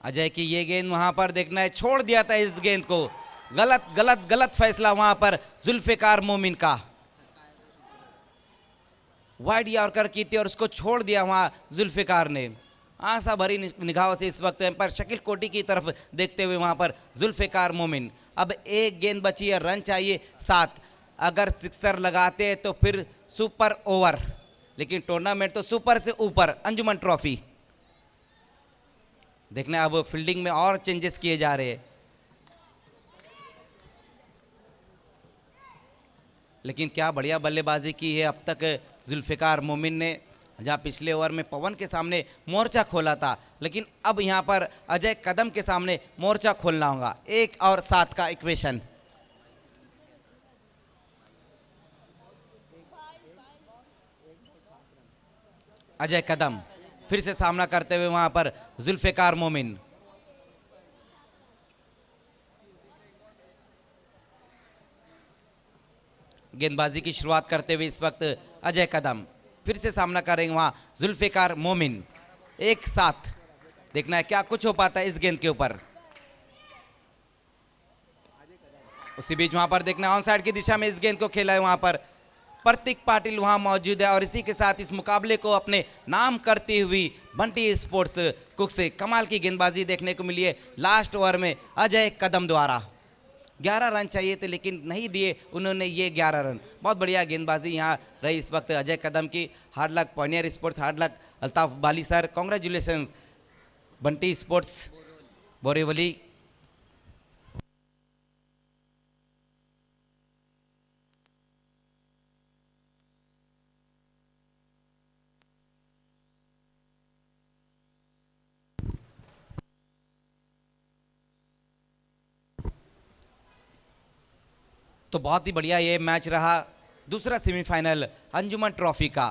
अजय की ये गेंद वहां पर देखना है, छोड़ दिया था इस गेंद को। गलत गलत गलत फैसला वहां पर जुल्फिकार मोमिन का। वाइड यॉर्कर की थी और उसको छोड़ दिया वहां जुल्फिकार ने। आशा भरी निगाहों से इस वक्त एम्पायर शकील कोटी की तरफ देखते हुए वहां पर जुल्फ़िकार मोमिन। अब एक गेंद बची है, रन चाहिए 7। अगर सिक्सर लगाते हैं तो फिर सुपर ओवर, लेकिन टूर्नामेंट तो सुपर से ऊपर, अंजुमन ट्रॉफी। देखना अब फील्डिंग में और चेंजेस किए जा रहे हैं, लेकिन क्या बढ़िया बल्लेबाजी की है अब तक जुल्फ़िकार मोमिन ने, जहां पिछले ओवर में पवन के सामने मोर्चा खोला था, लेकिन अब यहां पर अजय कदम के सामने मोर्चा खोलना होगा। 1 और 7 का इक्वेशन। अजय कदम फिर से सामना करते हुए वहां पर जुल्फ़िकार मोमिन। गेंदबाजी की शुरुआत करते हुए इस वक्त अजय कदम, फिर से सामना करेंगे वहां जुल्फ़िकार मोमिन। 1-7। देखना है क्या कुछ हो पाता है इस गेंद के ऊपर। उसी बीच वहां पर देखना ऑन साइड की दिशा में इस गेंद को खेला है वहां पर प्रतीक पाटिल वहां मौजूद है, और इसी के साथ इस मुकाबले को अपने नाम करती हुई बंटी स्पोर्ट्स कुक से कमाल की गेंदबाजी देखने को मिली है लास्ट ओवर में अजय कदम द्वारा। 11 रन चाहिए थे लेकिन नहीं दिए उन्होंने ये 11 रन। बहुत बढ़िया गेंदबाजी यहाँ रही इस वक्त अजय कदम की। Hard luck Pioneer sports, hard luck Altaf Bali sir, congratulation Bunty sports Borivali. तो बहुत ही बढ़िया ये मैच रहा, दूसरा सेमीफाइनल अंजुमन ट्रॉफी का।